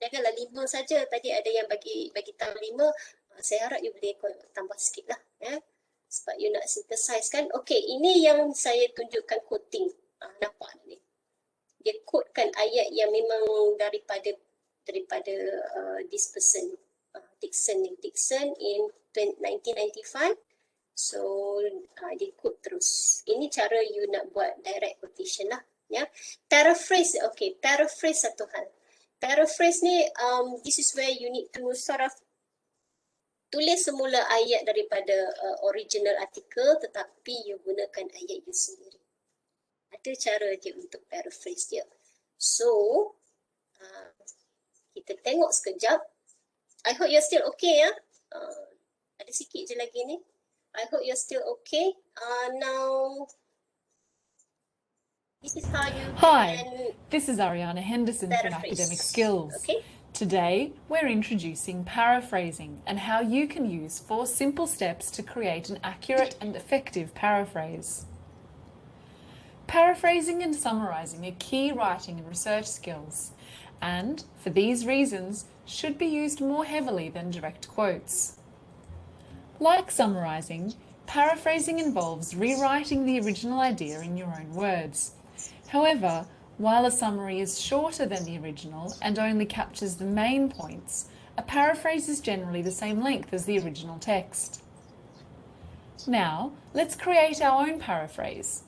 Janganlah 5 saja. Tadi ada yang bagi tahu 5. Saya harap you boleh tambah sikit lah. Ya. Sebab you nak synthesize kan. Okay, ini yang saya tunjukkan quoting. Nampak ni. Dia quotekan ayat yang memang daripada this person. Dixon in 1995. So, dia quote terus. Ini cara you nak buat direct quotation lah. Ya. Paraphrase. Okay, paraphrase satu hal. Paraphrase ni, this is where you need to sort of tulis semula ayat daripada original article tetapi you gunakan ayat you sendiri. Ada cara dia untuk paraphrase dia. So, kita tengok sekejap. I hope you're still okay ya. Ada sikit je lagi ni. I hope you're still okay. Now, this is how you Hi, this is Ariana Henderson from paraphrase. Academic Skills. Okay. Today, we're introducing paraphrasing and how you can use 4 simple steps to create an accurate and effective paraphrase. Paraphrasing and summarizing are key writing and research skills, and for these reasons, should be used more heavily than direct quotes. Like summarizing, paraphrasing involves rewriting the original idea in your own words. However, while a summary is shorter than the original and only captures the main points, a paraphrase is generally the same length as the original text. Now, let's create our own paraphrase.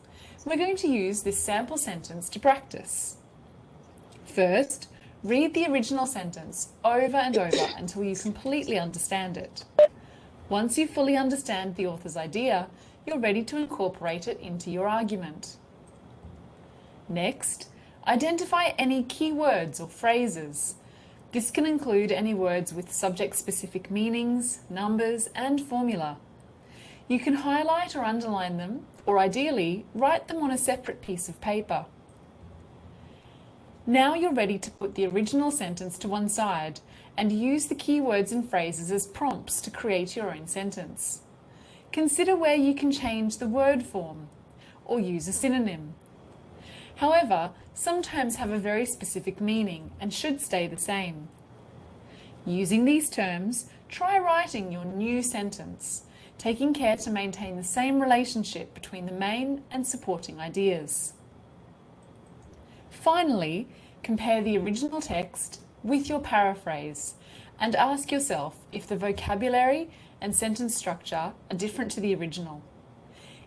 We're going to use this sample sentence to practice. First, read the original sentence over and over until you completely understand it. Once you fully understand the author's idea, you're ready to incorporate it into your argument. Next, identify any key words or phrases. This can include any words with subject-specific meanings, numbers, and formula. You can highlight or underline them, or ideally, write them on a separate piece of paper. Now you're ready to put the original sentence to one side and use the key words and phrases as prompts to create your own sentence. Consider where you can change the word form or use a synonym. However, some terms have a very specific meaning and should stay the same. Using these terms, try writing your new sentence, taking care to maintain the same relationship between the main and supporting ideas. Finally, compare the original text with your paraphrase and ask yourself if the vocabulary and sentence structure are different to the original.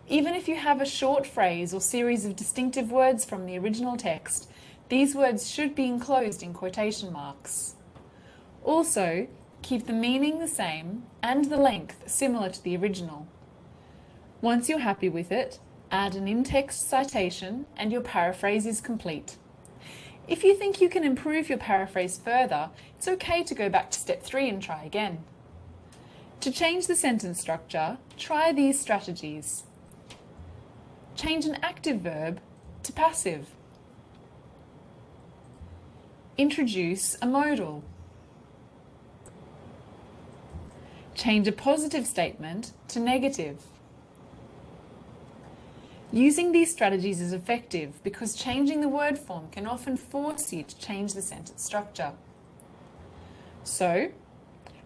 Even if you have a short phrase or series of distinctive words from the original text, these words should be enclosed in quotation marks. Also, keep the meaning the same and the length similar to the original. Once you're happy with it, add an in-text citation and your paraphrase is complete. If you think you can improve your paraphrase further, it's okay to go back to step 3 and try again. To change the sentence structure, try these strategies. Change an active verb to passive. Introduce a modal. Change a positive statement to negative. Using these strategies is effective because changing the word form can often force you to change the sentence structure. So,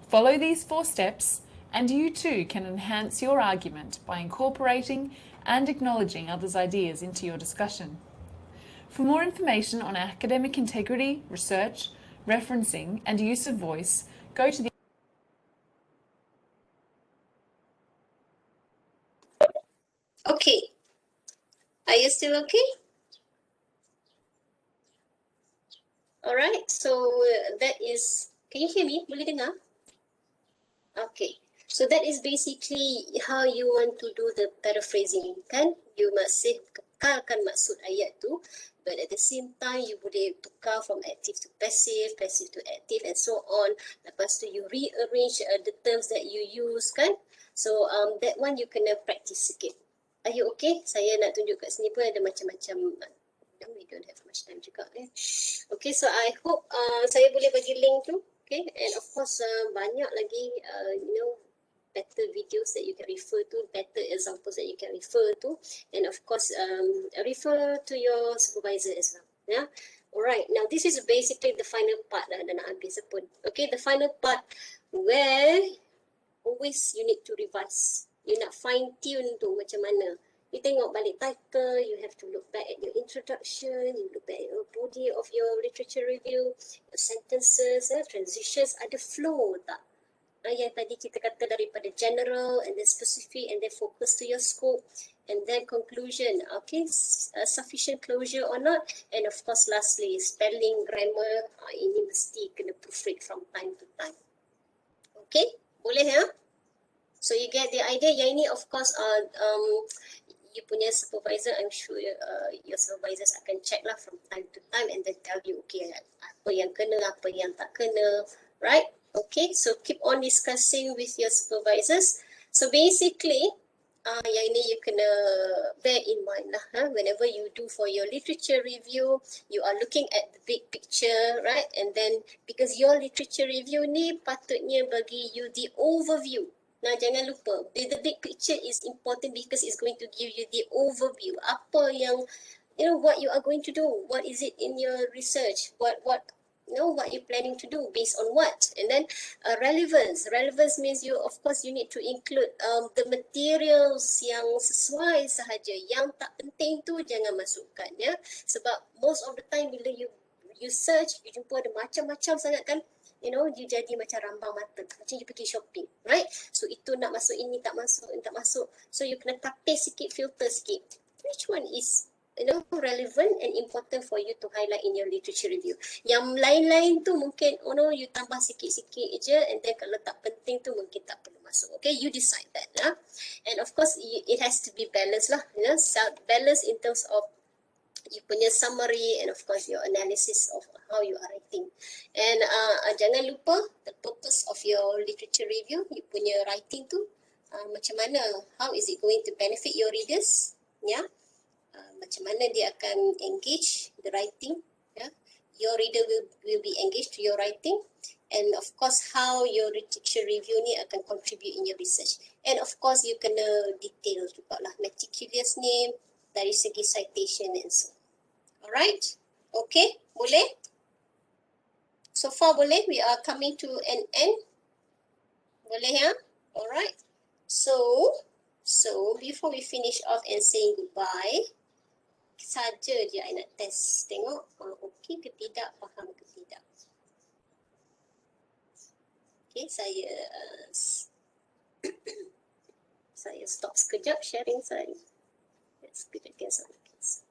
follow these 4 steps and you too can enhance your argument by incorporating and acknowledging others' ideas into your discussion. For more information on academic integrity, research, referencing and use of voice, go to the Okay. Are you still okay? Alright, so that is, can you hear me? Boleh dengar? Okay, so that is basically how you want to do the paraphrasing, kan? You masih kekalkan maksud ayat tu, but at the same time you boleh tukar from active to passive, passive to active and so on. Lepas tu you rearrange the terms that you use, kan? So that one you kena practice sikit. Are you okay? Saya nak tunjuk kat sini pun ada macam-macam. We don't have much time juga. Okay, so I hope saya boleh bagi link tu. Okay, and of course banyak lagi better videos that you can refer to, better examples that you can refer to, and of course refer to your supervisor as well. Yeah. Alright, now this is basically the final part dah nak habis pun. Okay, the final part where always you need to revise. You nak fine tune tu macam mana. You tengok balik title, you have to look back at your introduction, you look back at your body of your literature review, your sentences, transitions, ada flow tak? Yang tadi kita kata daripada general and then specific and then focus to your scope and then conclusion, okay, sufficient closure or not, and of course lastly spelling, grammar, ini mesti kena proofread from time to time. Okay, boleh ya? So you get the idea. Yang ini of course you punya supervisor, I'm sure your supervisors akan check lah from time to time and then tell you, okay, apa yang kena, apa yang tak kena, right? Okay, so keep on discussing with your supervisors. So basically, yang ini you kena bear in mind lah. Whenever you do for your literature review, you are looking at the big picture, right? And then because your literature review ni patutnya bagi you the overview. Nah, jangan lupa, the big picture is important because it's going to give you the overview. Apa yang, what you are going to do. What is it in your research? What you're planning to do based on what? And then relevance. Relevance means of course, you need to include the materials yang sesuai sahaja. Yang tak penting tu jangan masukkan, ya. Sebab most of the time bila you search, you jumpa ada macam-macam sangat kan. You jadi macam rambang mata, macam you pergi shopping, right? So itu nak masuk, ini tak masuk, ini tak masuk. So you kena tapis sikit, filter sikit. Which one is relevant and important for you to highlight in your literature review? Yang lain-lain tu mungkin you tambah sikit-sikit je, and then kalau tak penting tu mungkin tak perlu masuk. Okay, you decide that lah. And of course it has to be balanced lah, balance in terms of you punya summary and of course your analysis of how you are writing. And jangan lupa the purpose of your literature review, you punya writing tu macam mana, how is it going to benefit your readers, ya? Macam mana dia akan engage the writing, ya? Your reader will be engaged to your writing, and of course how your literature review ni akan contribute in your research. And of course you kena detail juga lah, meticulous ni dari segi citation and so. Alright, okay, boleh? So far boleh? We are coming to an end. Boleh ya? Alright. So before we finish off and saying goodbye, saja je I nak test, tengok okay ke tidak, faham ke tidak. Okay, saya stop sekejap sharing saya. Let's speak again some kids.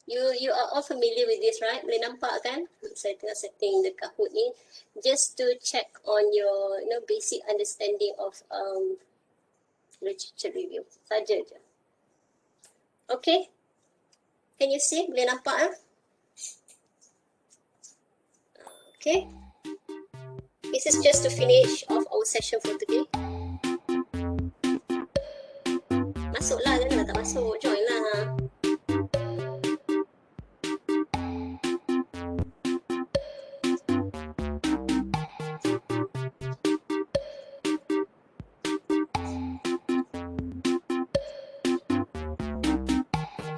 You are all familiar with this, right? Boleh nampak kan? Saya tengah setting the Kahoot ni just to check on your basic understanding of literature review. Saja je. Okay? Can you see? Boleh nampak? Okay. This is just to finish off our session for today. Masuklah, janganlah tak masuk. Join lah.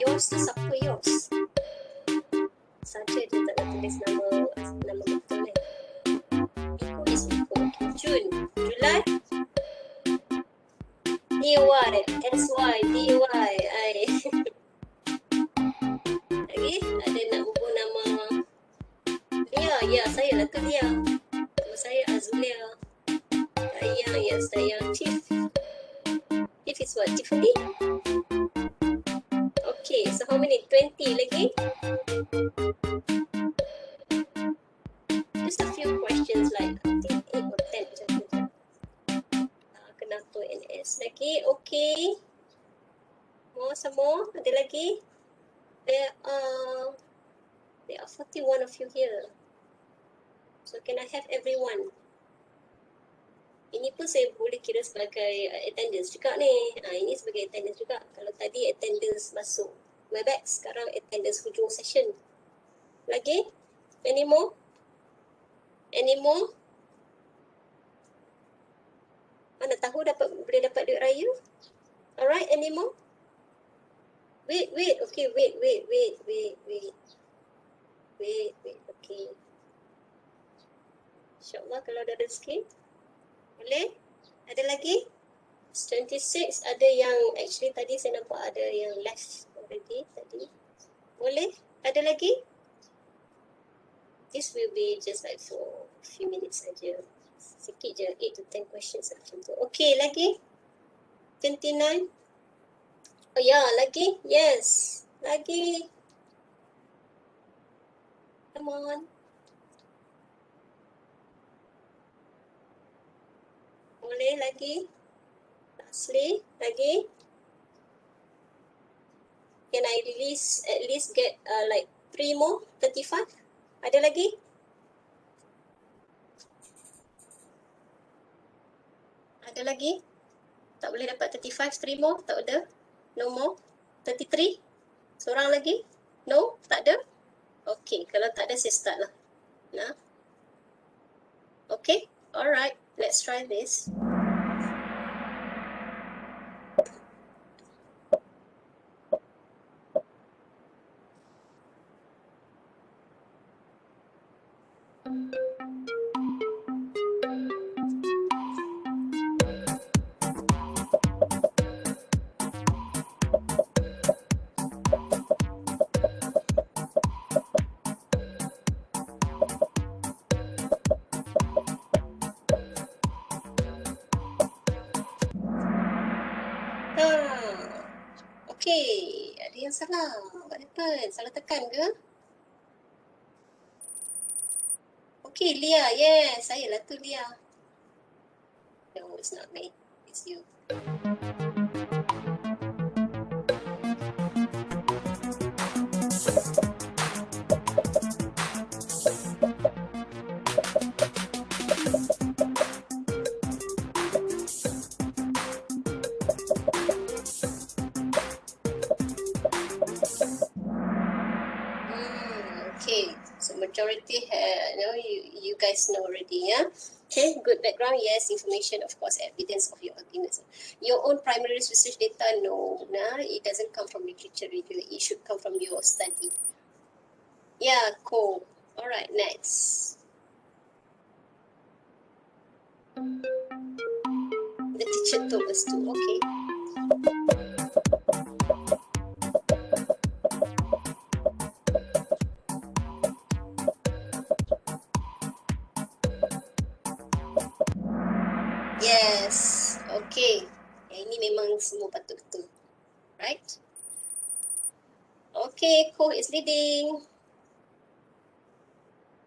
Yours tu siapa yours? Saja dia tak nak tulis nama betul ni. Miko is Miko. Okay. June, July, DY, SY, DY, I. Lagi ada nak hubung nama Lia. Ya, saya lah tu Lia. Nama saya Azulia. Dayang, yes, Dayang. Tiff. Tiff is what? Tiffany? Okay, so how many? 20 lagi? Just a few questions like I think 8 or 10 macam tu. Kenapa NS? Lagi? Okay. Some more? Ada lagi? There are 41 of you here. So can I have everyone? Ini pun saya boleh kira sebagai attendance juga ni. Ini sebagai attendance juga. Kalau tadi attendance masuk Webex, sekarang attendance hujung session. Lagi? Any more? Any more? Mana tahu boleh dapat duit raya? Alright, any more? Wait. Okay, wait. Okay. InsyaAllah kalau ada rezeki. Boleh? Ada lagi? 26, ada yang actually tadi saya nampak ada yang left already tadi. Boleh? Ada lagi? This will be just like for a few minutes saja. Sikit je, 8 to 10 questions macam tu. Okay, lagi? 29? Oh ya, lagi? Yes. Lagi. Come on. Boleh lagi? Lastly, lagi? Can I at least get like 3 more? 35? Ada lagi? Ada lagi? Tak boleh dapat 35, 3 more? Tak ada? No more? 33? Seorang lagi? No? Tak ada? Okay, kalau tak ada saya start lah. Nah. Okay, alright. Let's try this. Okay, ada yang salah. What happened? Salah tekan ke? Okay, Lia. Yes, saya lah tu Lia. No, it's not me. It's you. Okay, so majority you guys know already, yeah? Okay, good background, yes. Information, of course, evidence of your arguments. Your own primary research data, no, it doesn't come from literature review. It should come from your study. Yeah, cool. All right, next. The teacher told us to, okay. Yes, okay. Ini memang semua patut betul. Right? Okay, Co is leading.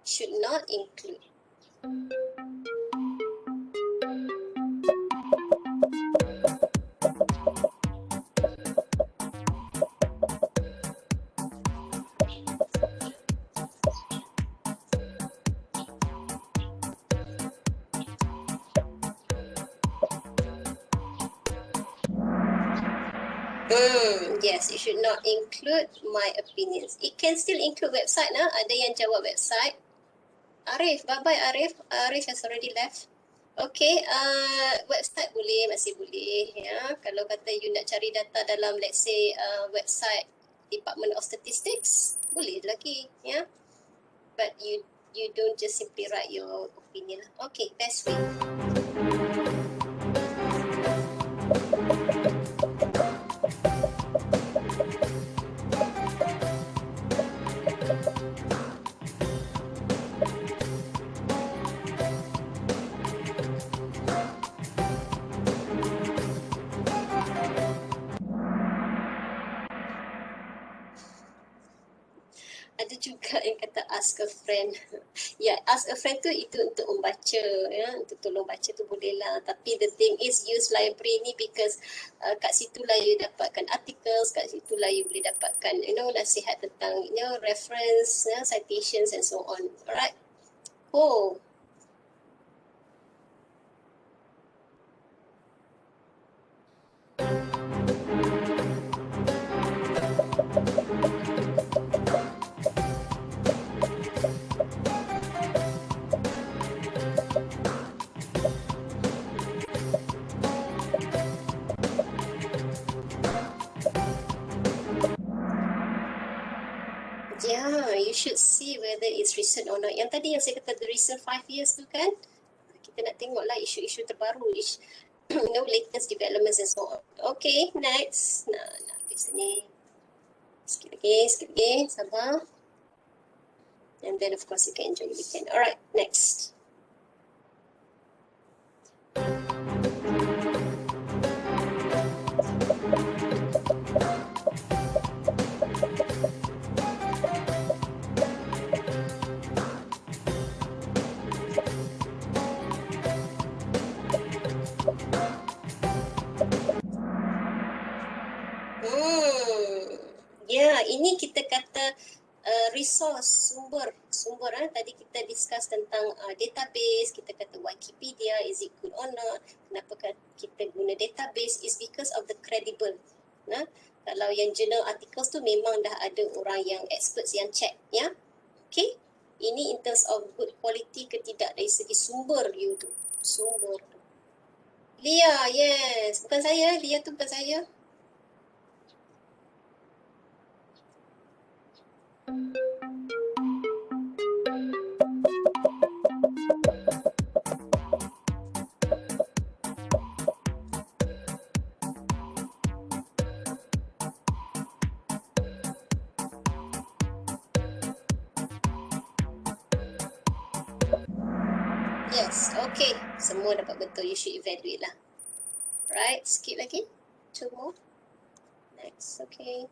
Should not include. Yes, it should not include my opinions. It can still include website. Ada yang jawab website. Arif, bye-bye Arif. Arif has already left. Okay, website boleh, masih boleh. Ya. Kalau kata you nak cari data dalam, let's say, website Department of Statistics, boleh lagi. Ya. But you don't just simply write your opinion. Okay, best way. Ada juga yang kata ask a friend. Ya, ask a friend tu itu untuk membaca, ya, untuk tolong baca tu boleh lah. Tapi the thing is use library ni because kat situlah you dapatkan articles, kat situlah you boleh dapatkan, nasihat tentang, reference, citations and so on. Alright. Oh. Yeah, you should see whether it's recent or not. Yang tadi yang saya kata the recent 5 years tu kan, kita nak tengoklah isu-isu terbaru, latest developments and so on. Okay, next. Nah, di sini. Sikit lagi, sabar. And then of course you can enjoy your weekend. Alright, next. Ya, ini kita kata resource, sumber. Tadi kita discuss tentang database, kita kata Wikipedia, is it good or not? Kenapa kita guna database? Is because of the credible. Kalau yang journal articles tu memang dah ada orang yang experts yang check, ya. Okay, ini in terms of good quality ke tidak dari segi sumber you tu. Sumber tu. Lia, yes. Bukan saya, Lia tu bukan saya. Yes, okay. Semua dapat betul. You should evaluate lah. Right, skip lagi. 2 more. Next, okay.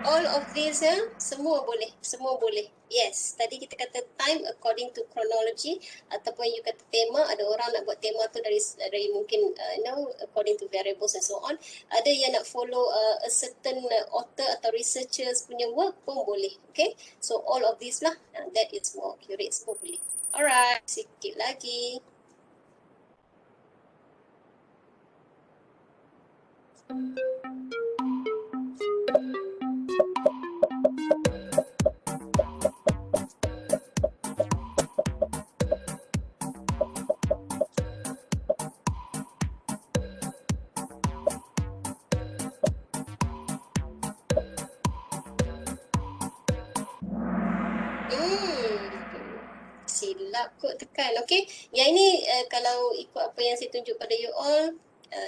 All of these, semua boleh. Yes, tadi kita kata time according to chronology, ataupun you kata tema, ada orang nak buat tema tu dari mungkin according to variables and so on. Ada yang nak follow a certain author atau researchers punya work pun boleh. Okay, so all of these lah, that is more accurate, semua boleh. Alright, sikit lagi. Silap kot tekan. Okay, yang ini kalau ikut apa yang saya tunjuk pada you all,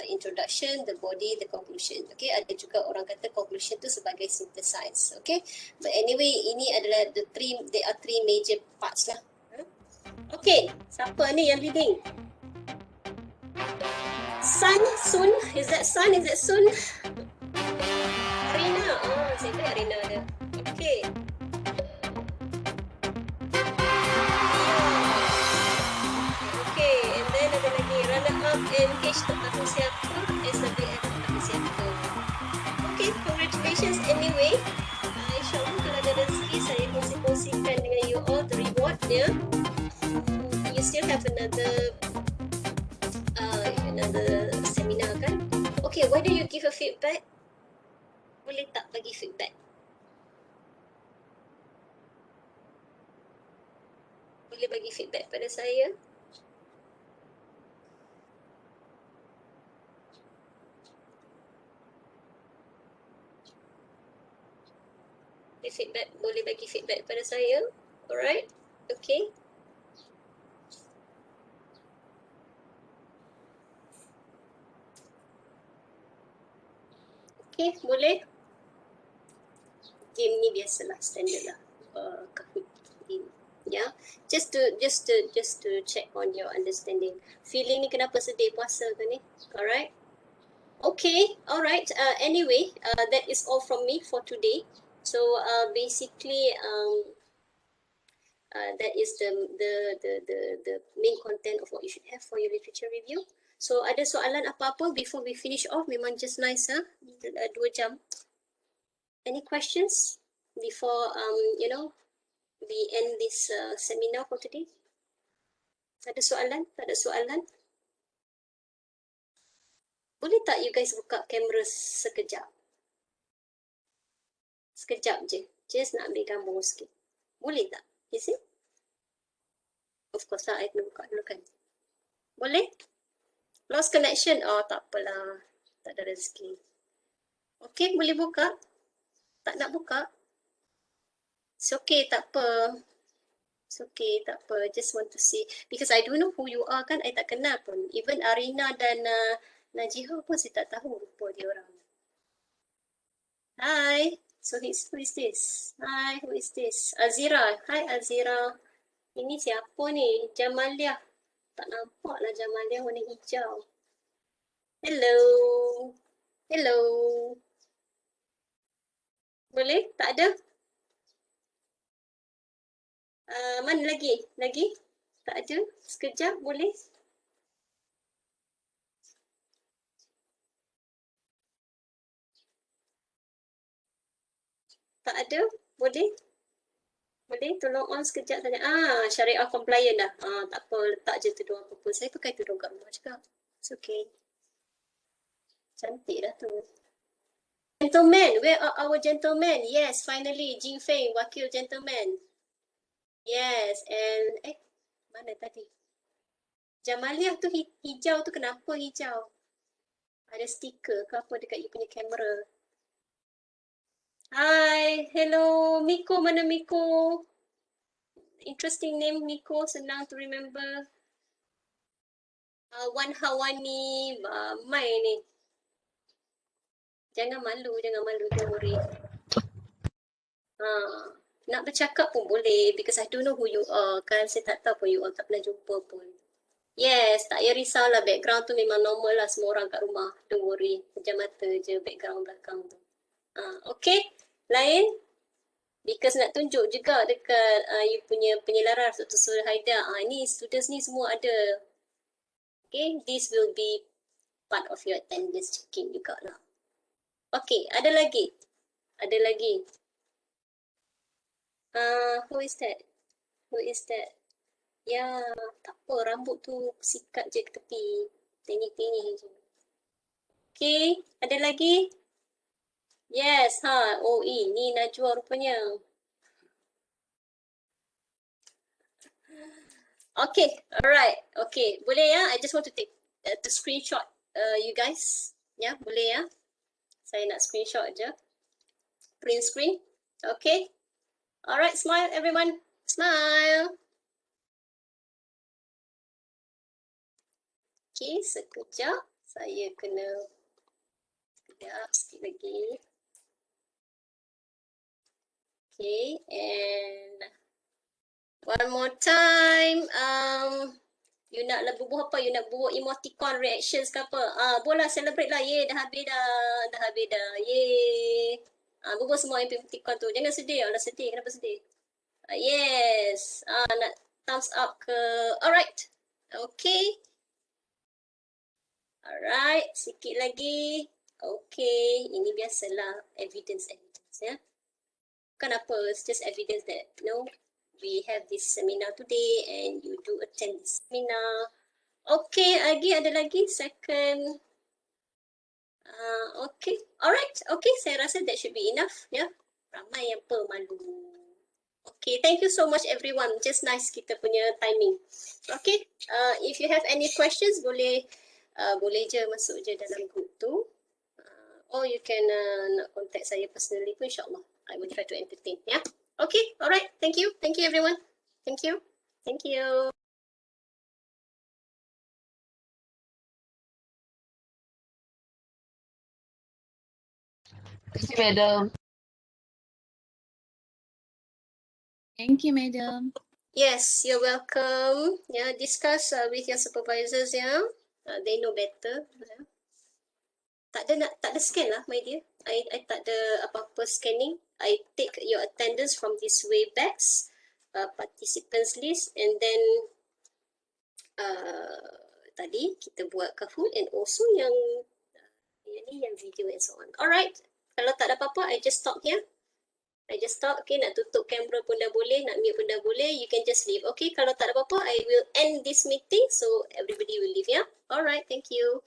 introduction, the body, the conclusion. Okay, ada juga orang kata conclusion tu sebagai synthesize. Okay, but anyway, ini adalah there are three major parts lah. Okay, siapa ni yang leading? Sun? Is that Sun? Arina. Oh, saya kira Arina ada. Okay. English tahun siapa, SWF tahun siapa. Okay, congratulations anyway. InsyaAllah kalau ada rezeki saya kongsi-kongsikan dengan you all the reward dia. You still have another seminar kan? Okay, why don't you give a feedback? Boleh tak bagi feedback? Boleh bagi feedback pada saya? Boleh bagi feedback pada saya? Alright, okay. Okay, boleh. Game ni biasalah, standard lah. Kahoot game. Yeah, just to check on your understanding. Feeling ni kenapa sedih puasa ke ni? Alright. Okay, alright. Anyway, that is all from me for today. So basically, that is the main content of what you should have for your literature review. So ada soalan apa-apa before we finish off? Memang just nice, 2 jam. Any questions before we end this seminar for today? Ada soalan? Tak ada soalan? Boleh tak you guys buka kamera sekejap? Sekejap je. Just nak ambil gambar sikit. Boleh tak? Is it? Of course lah, I kena buka dulu kan. Boleh? Lost connection? Oh, tak apalah. Tak ada rezeki. Okay, boleh buka? Tak nak buka? It's okay, tak apa. It's okay, tak apa. Just want to see. Because I don't know who you are kan. I tak kenal pun. Even Arina dan Najiha pun saya tak tahu rupa dia orang. Hi. So who is this? Hi, who is this? Azira. Hi Azira. Ini siapa ni? Jamaliah. Tak nampak lah Jamaliah warna hijau. Hello. Hello. Boleh? Tak ada? Mana lagi? Lagi? Tak ada? Sekejap boleh? Tak ada? Boleh? Boleh? Tolong on sekejap tanya. Syariah compliant dah. Tak apa, letak je tudung apa pun. Saya pakai tudung kat rumah juga. It's okay. Cantik dah tu. Gentlemen, where are our gentlemen? Yes, finally, Jing Feng, wakil gentleman. Yes, and mana tadi? Jamaliah tu hijau tu kenapa hijau? Ada stiker ke apa dekat you punya kamera? Hi, hello, Miko, mana Miko? Interesting name Miko, senang to remember. Wan Hawani, Mai ni. Jangan malu, don't worry. Nak bercakap pun boleh because I don't know who you are kan. Saya tak tahu pun you all, tak pernah jumpa pun. Yes, tak payah risaulah, background tu memang normal lah semua orang kat rumah. Don't worry, pejam mata je background belakang tu. Okay, lain? Because nak tunjuk juga dekat you punya penyelaras Dr. Surya Haidar. Ni students ni semua ada. Okay, this will be part of your attendance checking juga lah. Okay, ada lagi? Ada lagi? Who is that? Who is that? Ya, tak apa, rambut tu sikat je ke tepi. Tenyih-tenyih je. Okay, ada lagi? Yes, ni Najwa rupanya. Okay, alright. Okay, boleh ya? I just want to take to screenshot you guys. Ya, boleh ya? Saya nak screenshot je. Print screen. Okay. Alright, smile everyone. Smile. Okay, sekejap. Saya kena sekejap sikit lagi. Okay, and one more time. You nak bubuh apa? You nak bubuh emoticon reactions ke apa? Boleh celebrate lah. Yeay, dah habis dah. Dah habis dah. Yeay. Bubuh semua emoticon tu. Jangan sedih. Alah sedih. Kenapa sedih? Yes. Nak thumbs up ke? Alright. Okay. Alright, sikit lagi. Okay, ini biasalah evidence ya. Bukan apa, it's just evidence that we have this seminar today and you do attend this seminar. Okay, ada lagi second. Okay, alright. Okay, saya rasa that should be enough ya. Ramai yang pemalu. Okay, thank you so much everyone. Just nice kita punya timing. Okay, if you have any questions boleh je masuk je dalam group tu. Or you can nak contact saya personally pun insyaAllah. I will try to entertain. Yeah. Okay, alright. Thank you. Thank you everyone. Thank you. Thank you. Thank you, madam. Thank you, madam. Yes, you're welcome. Yeah, discuss with your supervisors. Yeah, they know better. Yeah. Tak ada scan lah, my dear. I tak ada apa-apa scanning. I take your attendance from this Webex participants list and then tadi kita buat Kahoot and also yang video and so on. Alright, kalau tak ada apa-apa, I just stop here. I just stop. Okay, nak tutup kamera pun dah boleh, nak mute pun dah boleh. You can just leave. Okay, kalau tak ada apa-apa, I will end this meeting so everybody will leave. Yeah. Alright, thank you.